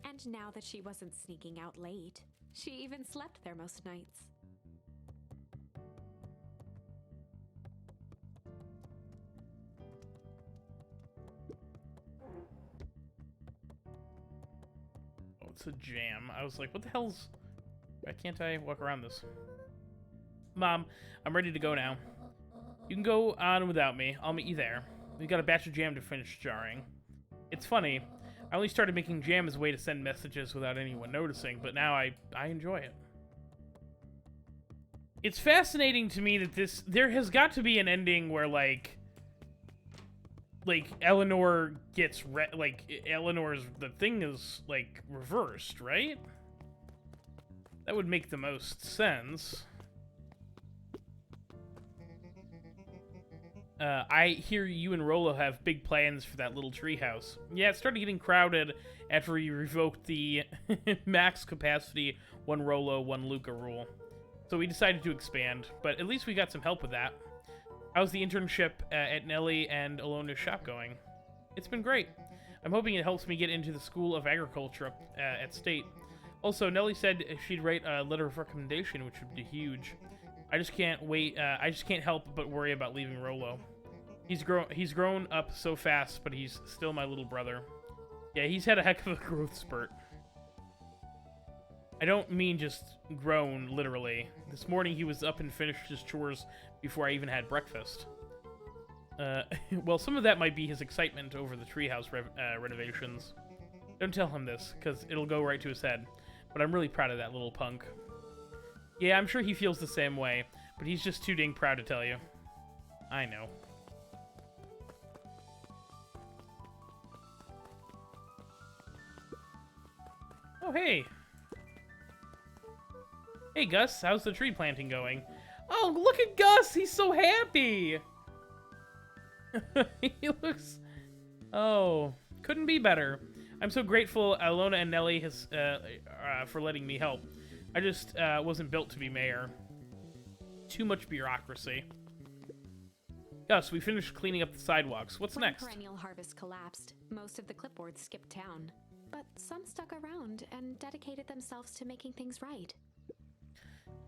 and now that she wasn't sneaking out late, she even slept there most nights. Oh, it's a jam. I was like, what the hell's... Why can't I walk around this? Mom, I'm ready to go now. You can go on without me. I'll meet you there. We got a batch of jam to finish jarring. It's funny. I only started making jam as a way to send messages without anyone noticing, but now I enjoy it. It's fascinating to me that there has got to be an ending where, like Eleanor gets, Eleanor's, the thing is, like, reversed, right? That would make the most sense. I hear you and Rollo have big plans for that little treehouse. Yeah, it started getting crowded after you revoked the max capacity 1 Rollo, 1 Luka rule. So we decided to expand, but at least we got some help with that. How's the internship at Nellie and Alona's shop going? It's been great. I'm hoping it helps me get into the School of Agriculture at State. Also, Nellie said she'd write a letter of recommendation, which would be huge. I just can't wait. I just can't help but worry about leaving Rollo. He's grown up so fast, but he's still my little brother. Yeah, he's had a heck of a growth spurt. I don't mean just grown, literally. This morning he was up and finished his chores before I even had breakfast. Well, some of that might be his excitement over the treehouse renovations. Don't tell him this, because it'll go right to his head. But I'm really proud of that little punk. Yeah, I'm sure he feels the same way, but he's just too dang proud to tell you. I know. Oh, hey. Hey, Gus, how's the tree planting going? Oh, look at Gus! He's so happy! He looks... Oh, couldn't be better. I'm so grateful Alona and Nellie has for letting me help. I just wasn't built to be mayor. Too much bureaucracy. Gus, we finished cleaning up the sidewalks. What's When next? Perennial Harvest collapsed, most of the clipboards skipped town. But some stuck around and dedicated themselves to making things right.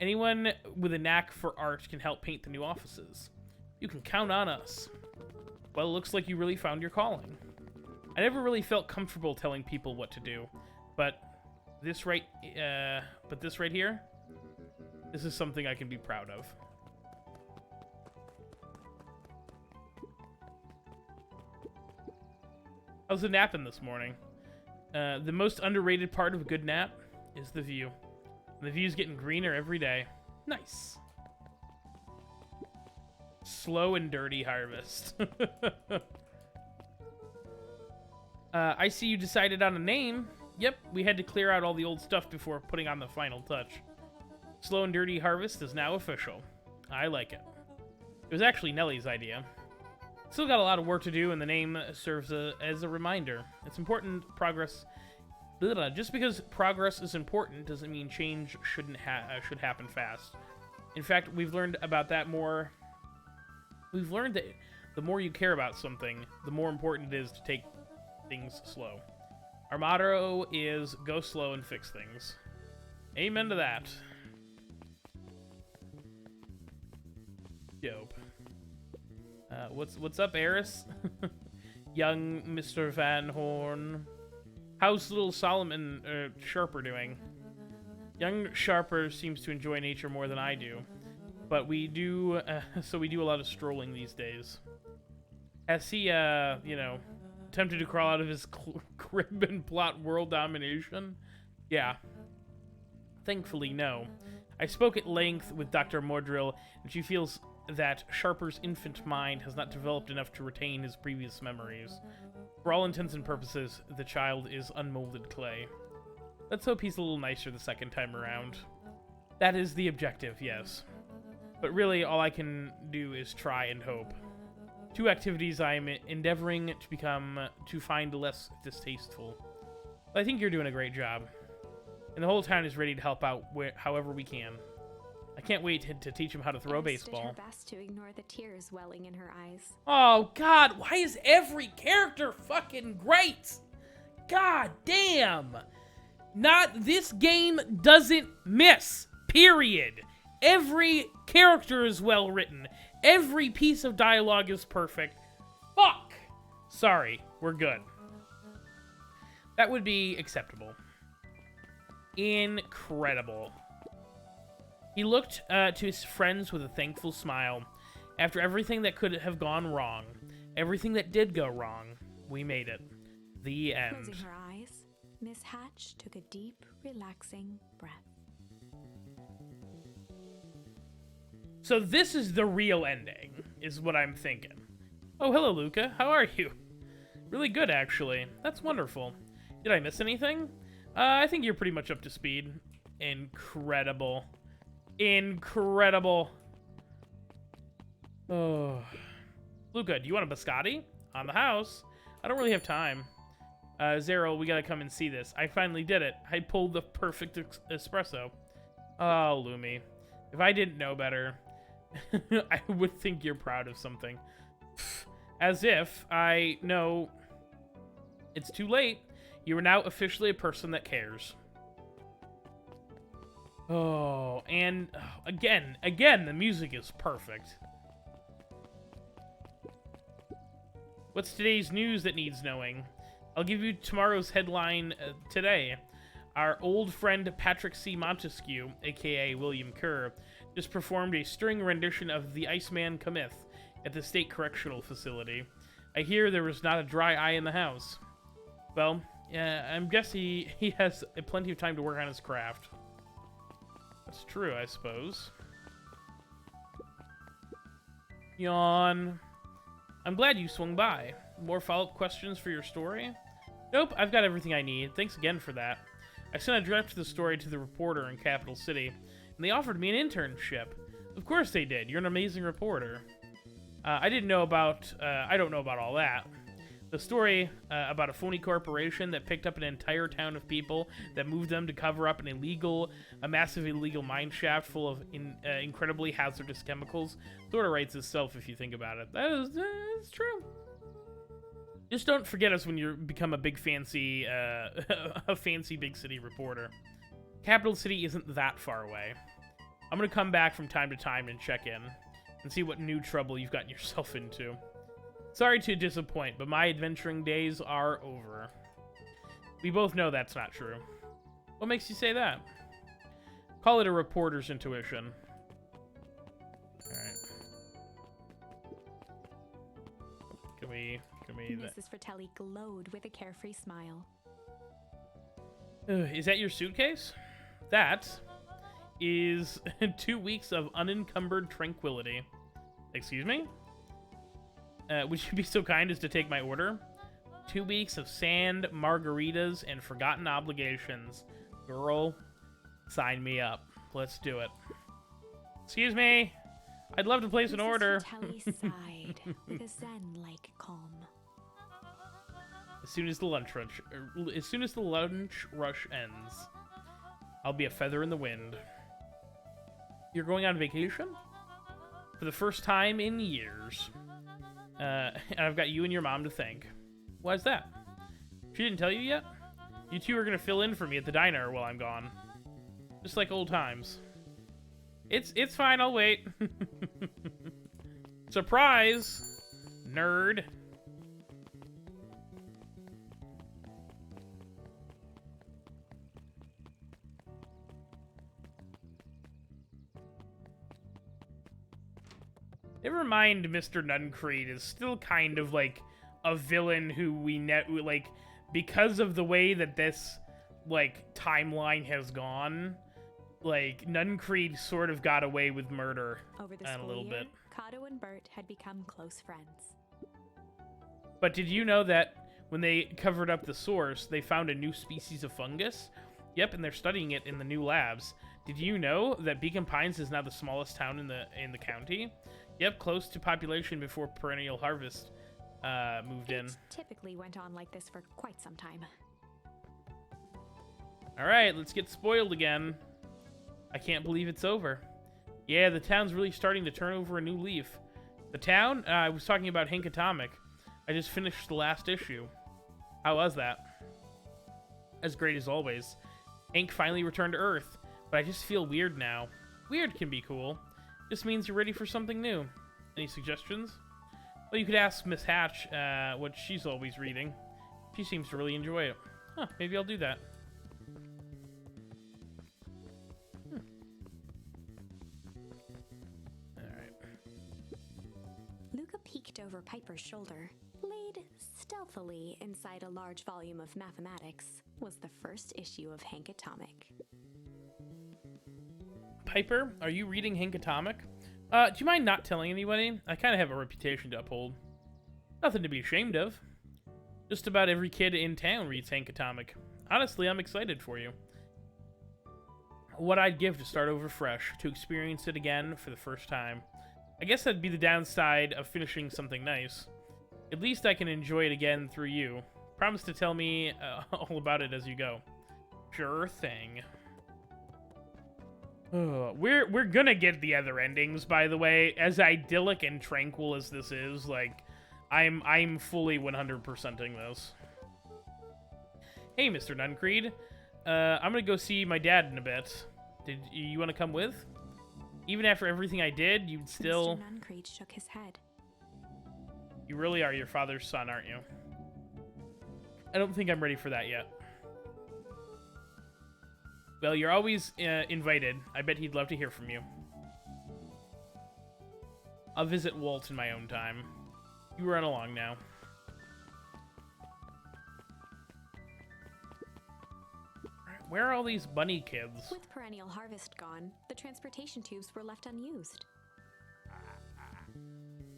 Anyone with a knack for art can help paint the new offices. You can count on us. Well, it looks like you really found your calling. I never really felt comfortable telling people what to do, but this right here, this is something I can be proud of. How's the napping this morning? The most underrated part of a good nap is the view. And the view's getting greener every day. Nice. Slow and dirty harvest. I see you decided on a name. Yep, we had to clear out all the old stuff before putting on the final touch. Slow and Dirty Harvest is now official. I like it. It was actually Nellie's idea. Still got a lot of work to do, and the name serves as a reminder. It's important progress... Just because progress is important doesn't mean change should happen fast. In fact, we've learned about that more... We've learned that the more you care about something, the more important it is to take things slow. Our motto is go slow and fix things. Amen to that. Dope. What's up, Eris? Young Mr. Van Horn. How's little Solomon Sharper doing? Young Sharper seems to enjoy nature more than I do, but we do so we do a lot of strolling these days. Has he you know, attempted to crawl out of his crib and plot world domination? Yeah. Thankfully, no. I spoke at length with Dr. Mordrill, and she feels that Sharper's infant mind has not developed enough to retain his previous memories. For all intents and purposes, the child is unmolded clay. Let's hope he's a little nicer the second time around. That is the objective, yes. But really, all I can do is try and hope. Two activities I am endeavoring to find less distasteful. But I think you're doing a great job. And the whole town is ready to help out however we can. I can't wait to teach him how to throw baseball. Did her best to ignore the tears welling in her eyes. Oh, God, why is every character fucking great? God damn. This game doesn't miss, period. Every character is well written. Every piece of dialogue is perfect. Fuck. Sorry, we're good. That would be acceptable. Incredible. He looked to his friends with a thankful smile. After everything that could have gone wrong, everything that did go wrong, we made it. The end. Closing her eyes, Miss Hatch took a deep, relaxing breath. So this is the real ending, is what I'm thinking. Oh, hello, Luka. How are you? Really good, actually. That's wonderful. Did I miss anything? I think you're pretty much up to speed. Incredible. Incredible. Oh. Luka, do you want a biscotti? On the house. I don't really have time. Zero, we gotta come and see this. I finally did it. I pulled the perfect espresso. Oh, Lumi. If I didn't know better, I would think you're proud of something. As if I know it's too late. You are now officially a person that cares. Oh, and again, the music is perfect. What's today's news that needs knowing? I'll give you tomorrow's headline today. Our old friend Patrick C. Montesquieu, aka William Kerr, just performed a stirring rendition of The Iceman Cometh at the State Correctional Facility. I hear there was not a dry eye in the house. Well, I'm guessing he has plenty of time to work on his craft. That's true, I suppose. Yawn. I'm glad you swung by. More follow-up questions for your story? Nope, I've got everything I need. Thanks again for that. I sent a draft of the story to the reporter in Capital City, and they offered me an internship. Of course they did. You're an amazing reporter. I don't know about all that. The story about a phony corporation that picked up an entire town of people that moved them to cover up a massive illegal mine shaft full of incredibly hazardous chemicals sort of writes itself if you think about it. That's true. Just don't forget us when you become a big fancy, a fancy big city reporter. Capital City isn't that far away. I'm gonna come back from time to time and check in and see what new trouble you've gotten yourself into. Sorry to disappoint, but my adventuring days are over. We both know that's not true. What makes you say that? Call it a reporter's intuition. Alright. Can we Mrs. Fratelli glowed with a carefree smile. Is that your suitcase? That is 2 weeks of unencumbered tranquility. Excuse me? Would you be so kind as to take my order? 2 weeks of sand, margaritas, and forgotten obligations. Girl, sign me up. Let's do it. Excuse me. I'd love to place an order. Fratelli sighed with a zen-like calm. As soon as the lunch rush ends, I'll be a feather in the wind. You're going on vacation? For the first time in years. And I've got you and your mom to thank. Why's that? She didn't tell you yet? You two are gonna fill in for me at the diner while I'm gone. Just like old times. It's fine, I'll wait. Surprise! Nerd. Never mind, Mr. Nuncreed is still kind of like a villain who like, because of the way that this, like, timeline has gone, like, Nuncreed sort of got away with murder Over the a school little year, bit. Kato and Bert had become close friends. But did you know that when they covered up the source, they found a new species of fungus? Yep, and they're studying it in the new labs. Did you know that Beacon Pines is now the smallest town in the county? Yep, close to population before Perennial Harvest moved in. It typically went on like this for quite some time. Alright, let's get spoiled again. I can't believe it's over. Yeah, the town's really starting to turn over a new leaf. The town? I was talking about Hank Atomic. I just finished the last issue. How was that? As great as always. Hank finally returned to Earth, but I just feel weird now. Weird can be cool. Just means you're ready for something new. Any suggestions? Well, you could ask Miss Hatch what she's always reading. She seems to really enjoy it. Huh, maybe I'll do that. Alright. Luka peeked over Piper's shoulder. Laid stealthily inside a large volume of mathematics was the first issue of Hank Atomic. Piper, are you reading Hank Atomic? Do you mind not telling anybody? I kind of have a reputation to uphold. Nothing to be ashamed of. Just about every kid in town reads Hank Atomic. Honestly, I'm excited for you. What I'd give to start over fresh, to experience it again for the first time. I guess that'd be the downside of finishing something nice. At least I can enjoy it again through you. Promise to tell me all about it as you go. Sure thing. We're gonna get the other endings, by the way. As idyllic and tranquil as this is, like, I'm fully 100%ing this. Hey, Mr. Nuncreed. I'm gonna go see my dad in a bit. Did you want to come with? Even after everything I did, you'd still... Mr. Nuncreed shook his head. You really are your father's son, aren't you? I don't think I'm ready for that yet. Well, you're always invited. I bet he'd love to hear from you. I'll visit Walt in my own time. You run along now. Where are all these bunny kids? With Perennial Harvest gone, the transportation tubes were left unused.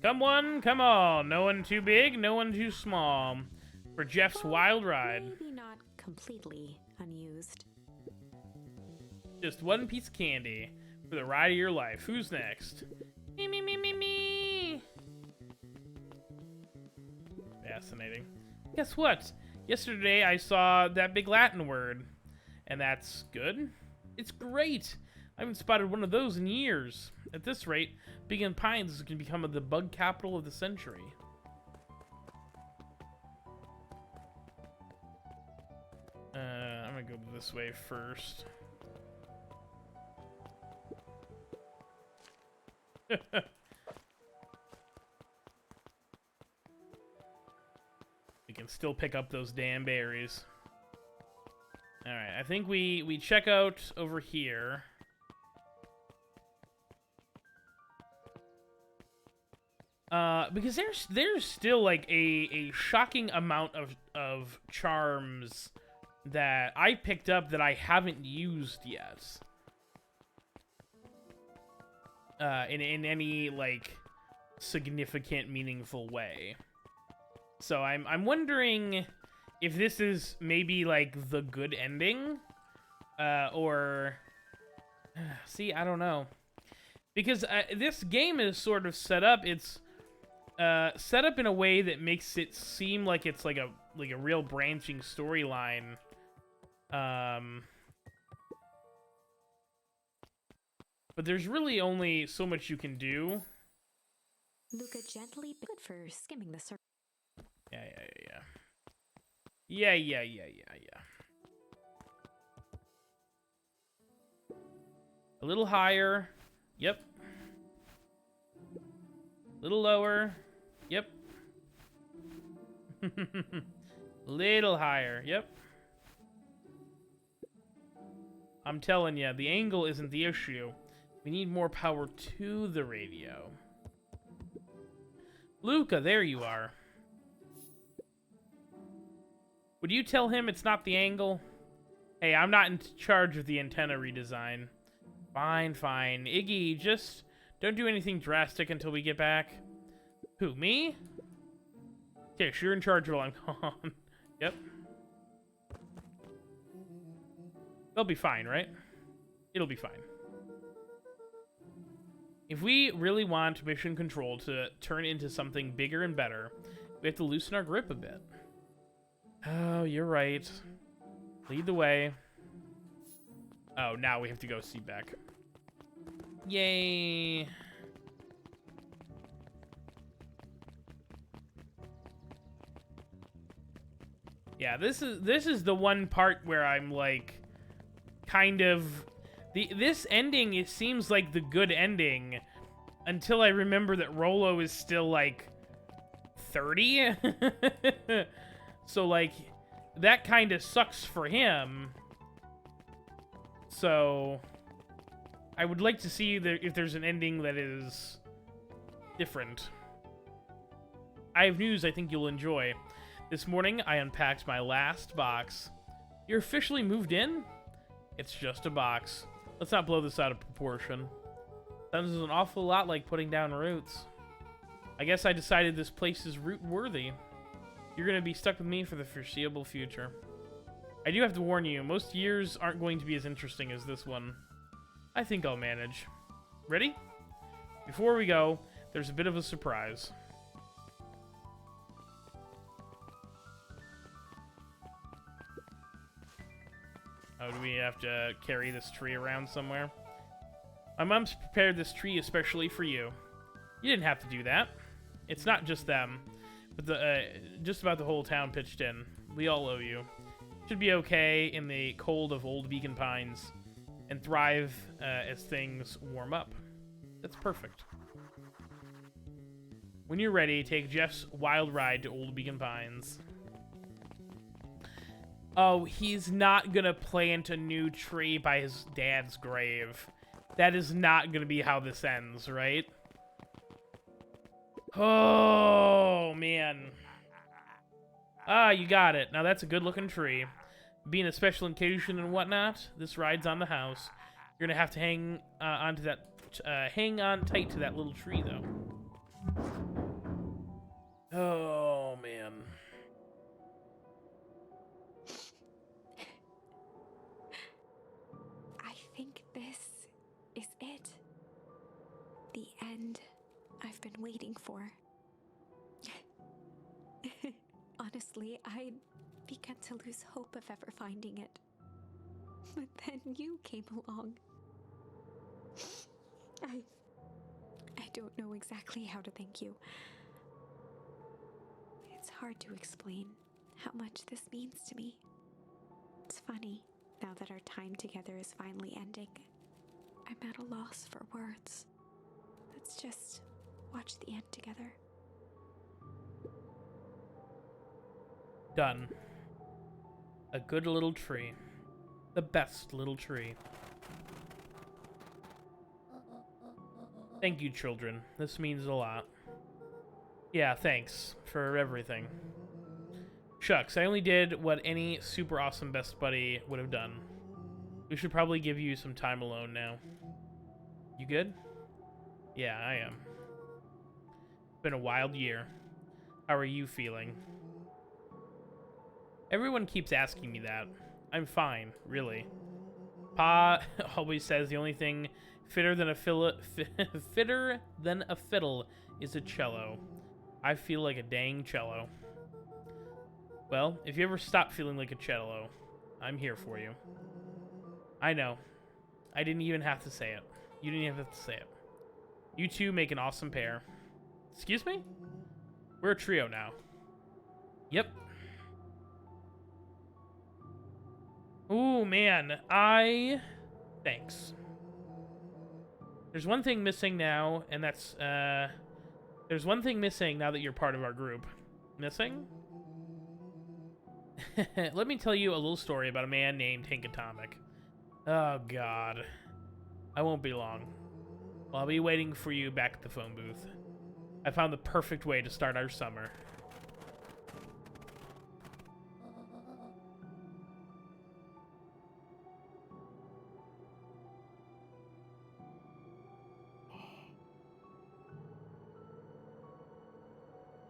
Come one, come all. No one too big, no one too small. For Jeff's Well, wild ride. Maybe not completely unused. Just one piece of candy for the ride of your life. Who's next? Me, me, me, me, me. Fascinating. Guess what? Yesterday I saw that big Latin word. And that's good? It's great! I haven't spotted one of those in years. At this rate, Beacon Pines is going to become the bug capital of the century. I'm going to go this way first. We can still pick up those damn berries. Alright, I think we check out over here. Because there's still like a shocking amount of charms that I picked up that I haven't used yet. In any like significant, meaningful way. So I'm wondering if this is maybe like the good ending, or see, I don't know, because this game is sort of set up. It's set up in a way that makes it seem like it's like a real branching storyline. But there's really only so much you can do. Luka gently good for skimming the surface. Yeah. A little higher. Yep. A little lower. Yep. Little higher. Yep. I'm telling you, the angle isn't the issue. We need more power to the radio. Luka, there you are. Would you tell him it's not the angle? Hey, I'm not in charge of the antenna redesign. Fine. Iggy, just don't do anything drastic until we get back. Who, me? Okay, so you're in charge while I'm gone. Yep. They'll be fine, right? It'll be fine. If we really want mission control to turn into something bigger and better, we have to loosen our grip a bit. Oh, you're right. Lead the way. Oh, now we have to go see Beck. Yay. Yeah, this is the one part where I'm like kind of this ending, it seems like the good ending until I remember that Rolo is still like 30. So like that kind of sucks for him. So I would like to see if there's an ending that is different. I have news I think you'll enjoy. This morning, I unpacked my last box. You're officially moved in? It's just a box. Let's not blow this out of proportion. Sounds an awful lot like putting down roots. I guess I decided this place is root-worthy. You're gonna be stuck with me for the foreseeable future. I do have to warn you, most years aren't going to be as interesting as this one. I think I'll manage. Ready? Before we go, there's a bit of a surprise. Oh, do we have to carry this tree around somewhere? My mom's prepared this tree especially for you. You didn't have to do that. It's not just them, but just about the whole town pitched in. We all owe you. Should be okay in the cold of old Beacon Pines and thrive as things warm up. That's perfect. When you're ready, take Jeff's wild ride to old Beacon Pines. Oh, he's not gonna plant a new tree by his dad's grave. That is not gonna be how this ends, right? Oh, man. Ah, you got it. Now that's a good-looking tree. Being a special occasion and whatnot, this ride's on the house. You're gonna have to hang onto that, hang on tight to that little tree, though. Oh, man. I think this is it. The end I've been waiting for. Honestly, honestly, I began to lose hope of ever finding it. But then you came along. I don't know exactly how to thank you. It's hard to explain how much this means to me. It's funny, now that our time together is finally ending, I'm at a loss for words. Let's just watch the end together. Done. A good little tree. The best little tree. Thank you, children. This means a lot. Yeah, thanks for everything. Shucks, I only did what any super awesome best buddy would have done. We should probably give you some time alone now. You good? Yeah, I am. It's been a wild year. How are you feeling? Everyone keeps asking me that. I'm fine, really. Pa always says the only thing fitter than a fiddle is a cello. I feel like a dang cello. Well, if you ever stop feeling like a cello, I'm here for you. I know. I didn't even have to say it. You didn't even have to say it. You two make an awesome pair. Excuse me? We're a trio now. Yep. Ooh, man. Thanks. There's one thing missing now, and that's, there's one thing missing now that you're part of our group. Missing? Let me tell you a little story about a man named Hank Atomic. Oh, God. I won't be long. Well, I'll be waiting for you back at the phone booth. I found the perfect way to start our summer.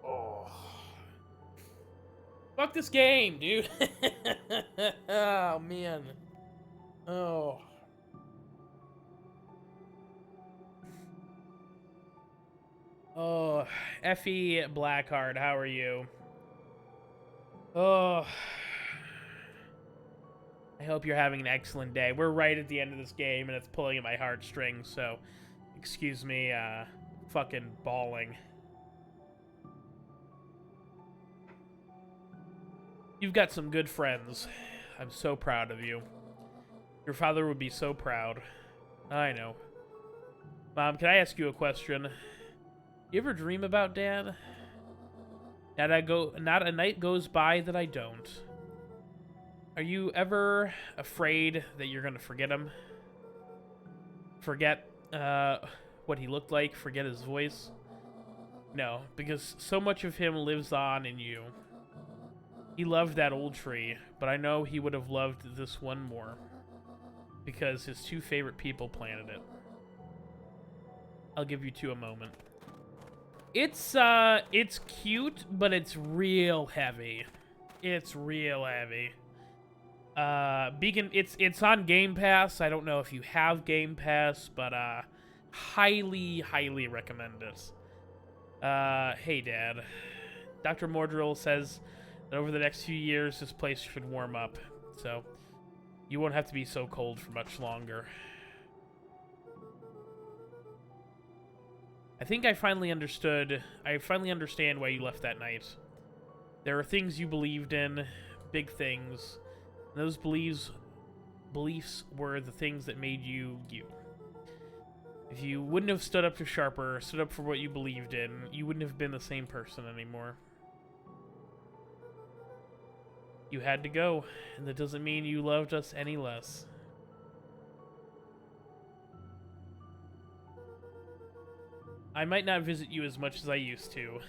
Oh. Fuck this game, dude. Oh, man. Oh. Oh, Effie Blackheart, how are you? Oh. I hope you're having an excellent day. We're right at the end of this game, and it's pulling at my heartstrings, so excuse me, fucking bawling. You've got some good friends. I'm so proud of you. Your father would be so proud. I know. Mom, can I ask you a question? You ever dream about Dad? Not a night goes by that I don't. Are you ever afraid that you're gonna forget him? Forget, what he looked like? Forget his voice? No, because so much of him lives on in you. He loved that old tree, but I know he would have loved this one more. Because his two favorite people planted it. I'll give you two a moment. It's cute, but it's real heavy. It's real heavy. Beacon, it's on Game Pass. I don't know if you have Game Pass, but, highly, highly recommend it. Hey, Dad. Dr. Mordrill says that over the next few years, this place should warm up, so you won't have to be so cold for much longer. I think I finally understand why you left that night. There are things you believed in, big things, and those beliefs were the things that made you, you. If you wouldn't have stood up to Sharper, stood up for what you believed in, you wouldn't have been the same person anymore. You had to go, and that doesn't mean you loved us any less. I might not visit you as much as I used to.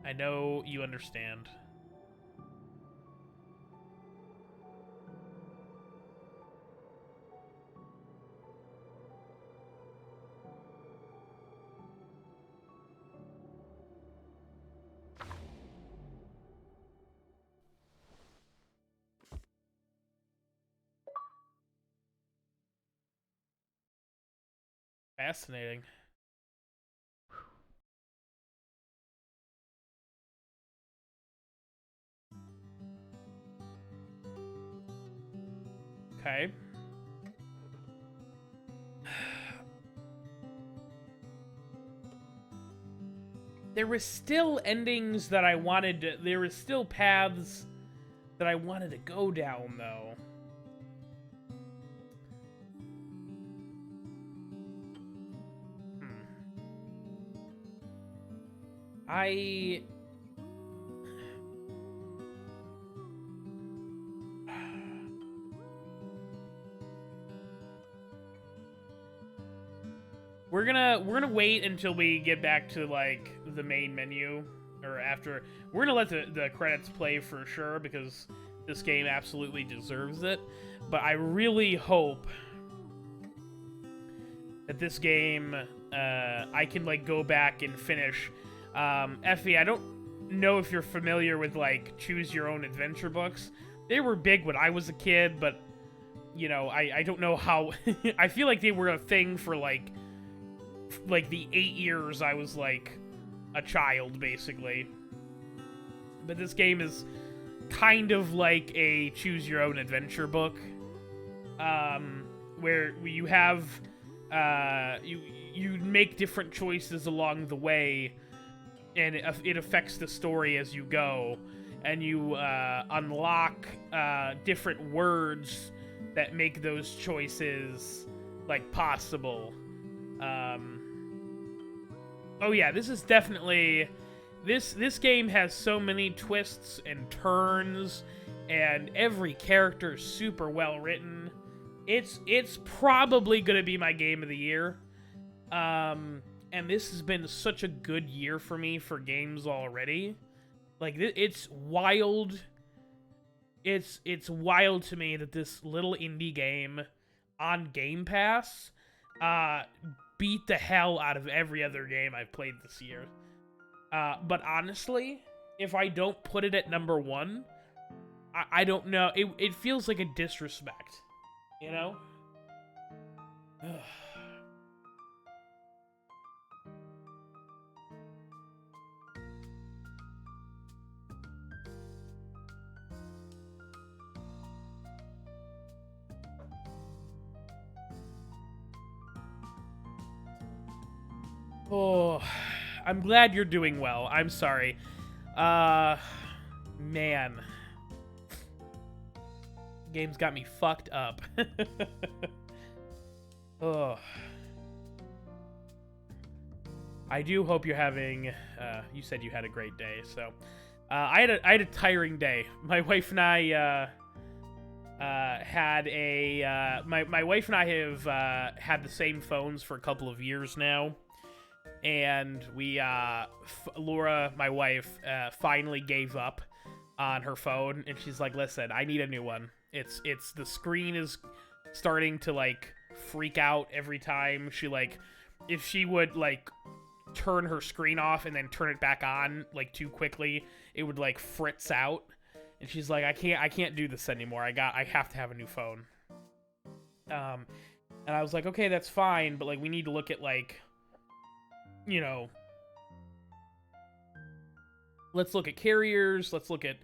I know you understand. Fascinating. Okay. There were still endings that I wanted to... There were still paths that I wanted to go down, though. We're gonna wait until we get back to, like, the main menu, or after. We're gonna let the credits play for sure, because this game absolutely deserves it. But I really hope that this game, I can, like, go back and finish. Effie, I don't know if you're familiar with, like, choose your own adventure books. They were big when I was a kid, but, you know, I don't know how... I feel like they were a thing for, like the 8 years I was, like, a child, basically. But this game is kind of like a choose your own adventure book, where you have, you make different choices along the way, and it affects the story as you go, and you unlock different words that make those choices, like, possible. Oh yeah, this is definitely... This game has so many twists and turns, and every character is super well written. It's probably gonna be my game of the year. And this has been such a good year for me for games already. Like, it's wild. It's wild to me that this little indie game on Game Pass beat the hell out of every other game I've played this year. But honestly, if I don't put it at number 1, I don't know. It feels like a disrespect, you know? Oh, I'm glad you're doing well. I'm sorry. Man. Game's got me fucked up. Oh. I do hope you're having, you said you had a great day, so. I had a tiring day. My wife and I, had a, my wife and I have, had the same phones for a couple of years now. And we, Laura, my wife, finally gave up on her phone, and she's like, listen, I need a new one. The screen is starting to, like, freak out every time she, like, if she would, like, turn her screen off and then turn it back on, like, too quickly, it would, like, fritz out. And she's like, I can't do this anymore. I have to have a new phone. And I was like, okay, that's fine, but, like, we need to look at, like, you know, let's look at carriers, let's look at,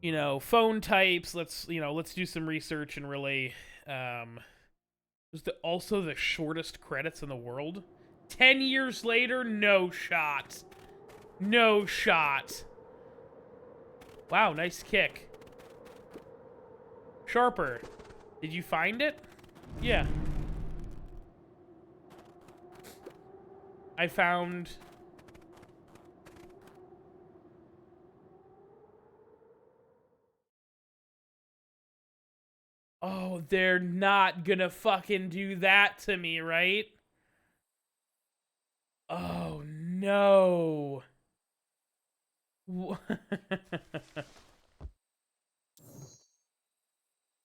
you know, phone types, let's do some research and really, was also the shortest credits in the world. 10 years later, no shot. No shot. Wow, nice kick. Sharper, did you find it? Yeah. I found... Oh, they're not gonna fucking do that to me, right? Oh, no.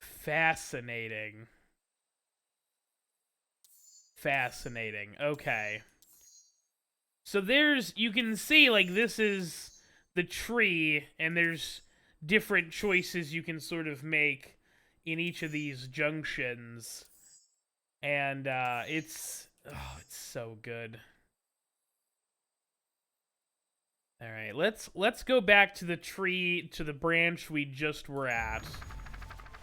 Fascinating. Fascinating. Okay. So you can see, like, this is the tree, and there's different choices you can sort of make in each of these junctions. And, it's so good. Alright, let's go back to the tree, to the branch we just were at.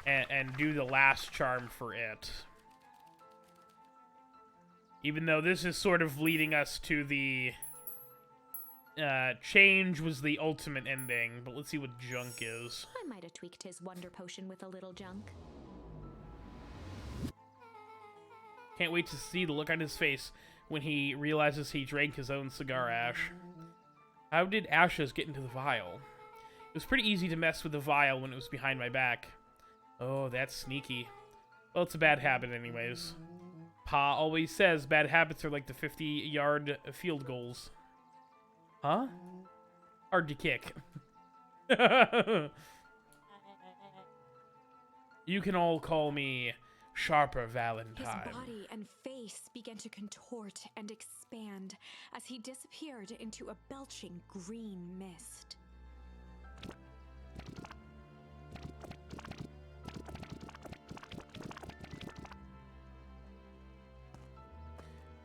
and do the last charm for it. Even though this is sort of leading us to the change was the ultimate ending, but let's see what junk is. I might have tweaked his wonder potion with a little junk. Can't wait to see the look on his face when he realizes he drank his own cigar ash. How did ashes get into the vial? It was pretty easy to mess with the vial when it was behind my back. Oh, that's sneaky. Well, it's a bad habit anyways. Pa always says bad habits are like the 50-yard field goals. Huh? Hard to kick. You can all call me Sharper Valentine. His body and face began to contort and expand as he disappeared into a belching green mist.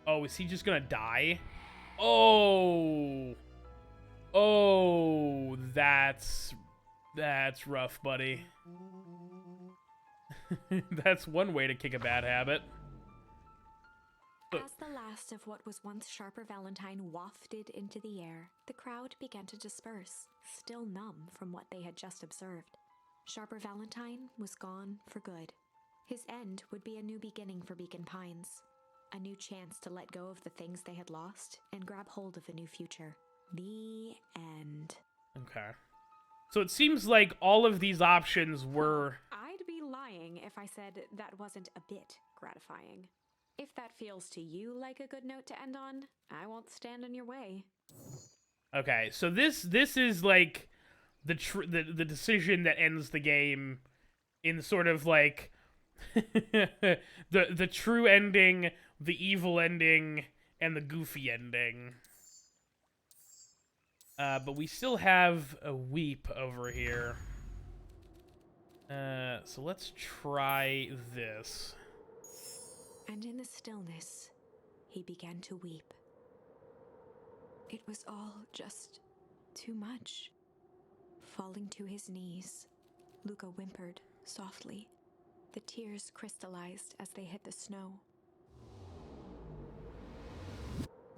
Oh, is he just gonna die? Oh! Oh, that's rough, buddy. That's one way to kick a bad habit. As the last of what was once Sharper Valentine wafted into the air, the crowd began to disperse, still numb from what they had just observed. Sharper Valentine was gone for good. His end would be a new beginning for Beacon Pines, a new chance to let go of the things they had lost and grab hold of a new future. The end. Okay. So it seems like all of these options were... I'd be lying if I said that wasn't a bit gratifying. If that feels to you like a good note to end on, I won't stand in your way. Okay, so this is like the decision that ends the game in sort of like the true ending, the evil ending, and the goofy ending. But we still have a weep over here. So let's try this. And in the stillness, he began to weep. It was all just too much. Falling to his knees, Luka whimpered softly. The tears crystallized as they hit the snow.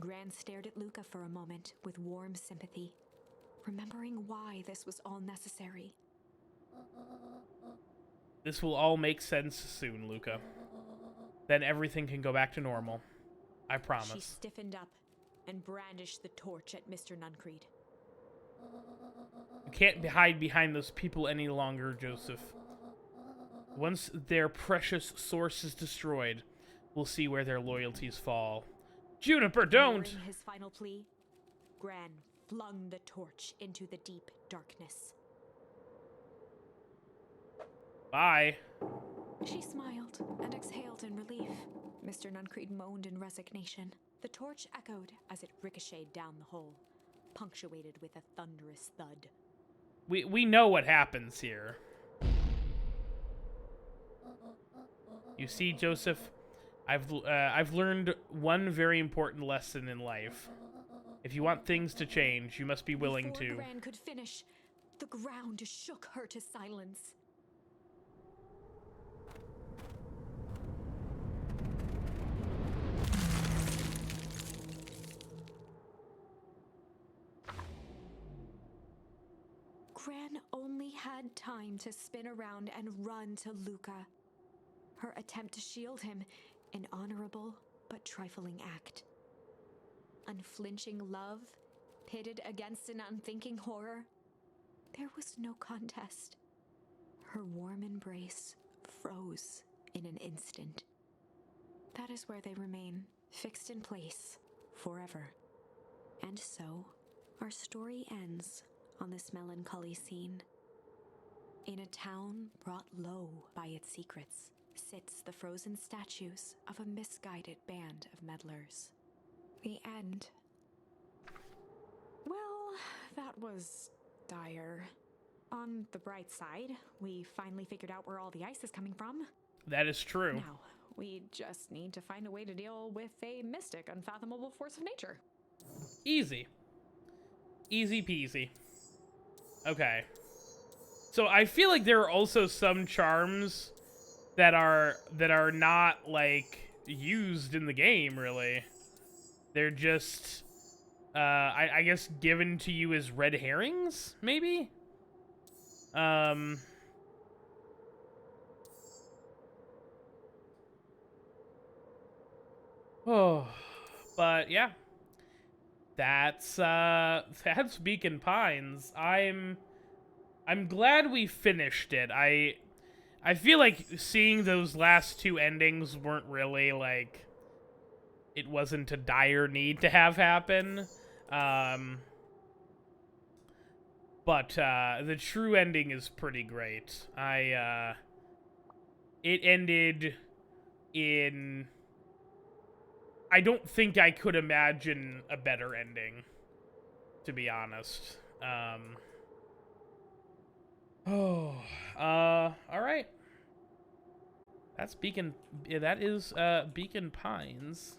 Gran stared at Luka for a moment with warm sympathy, remembering why this was all necessary. This will all make sense soon, Luka. Then everything can go back to normal. I promise. She stiffened up and brandished the torch at Mr. Nuncreed. You can't hide behind those people any longer, Joseph. Once their precious source is destroyed, we'll see where their loyalties fall. Juniper, don't! Hearing his final plea, Gran flung the torch into the deep darkness. Bye. She smiled and exhaled in relief. Mr. Nuncreed moaned in resignation. The torch echoed as it ricocheted down the hole, punctuated with a thunderous thud. We know what happens here. You see, Joseph, I've learned one very important lesson in life. If you want things to change, you must be willing to. Before Gran could finish, the ground shook her to silence. Gran only had time to spin around and run to Luka. Her attempt to shield him, an honorable but trifling act. Unflinching love, pitted against an unthinking horror. There was no contest. Her warm embrace froze in an instant. That is where they remain, fixed in place, forever. And so, our story ends on this melancholy scene. In a town brought low by its secrets, sits the frozen statues of a misguided band of meddlers. The end. Well, that was dire. On the bright side, we finally figured out where all the ice is coming from. That is true. Now, we just need to find a way to deal with a mystic, unfathomable force of nature. Easy. Easy peasy. Okay. So I feel like there are also some charms that are not like used in the game really. They're just I guess given to you as red herrings, maybe? Um Oh, but yeah. That's Beacon Pines. I'm glad we finished it. I feel like seeing those last two endings weren't really like it wasn't a dire need to have happen. Um but the true ending is pretty great. It ended in I don't think I could imagine a better ending, to be honest. Oh, all right. That's Beacon. Yeah, that is Beacon Pines.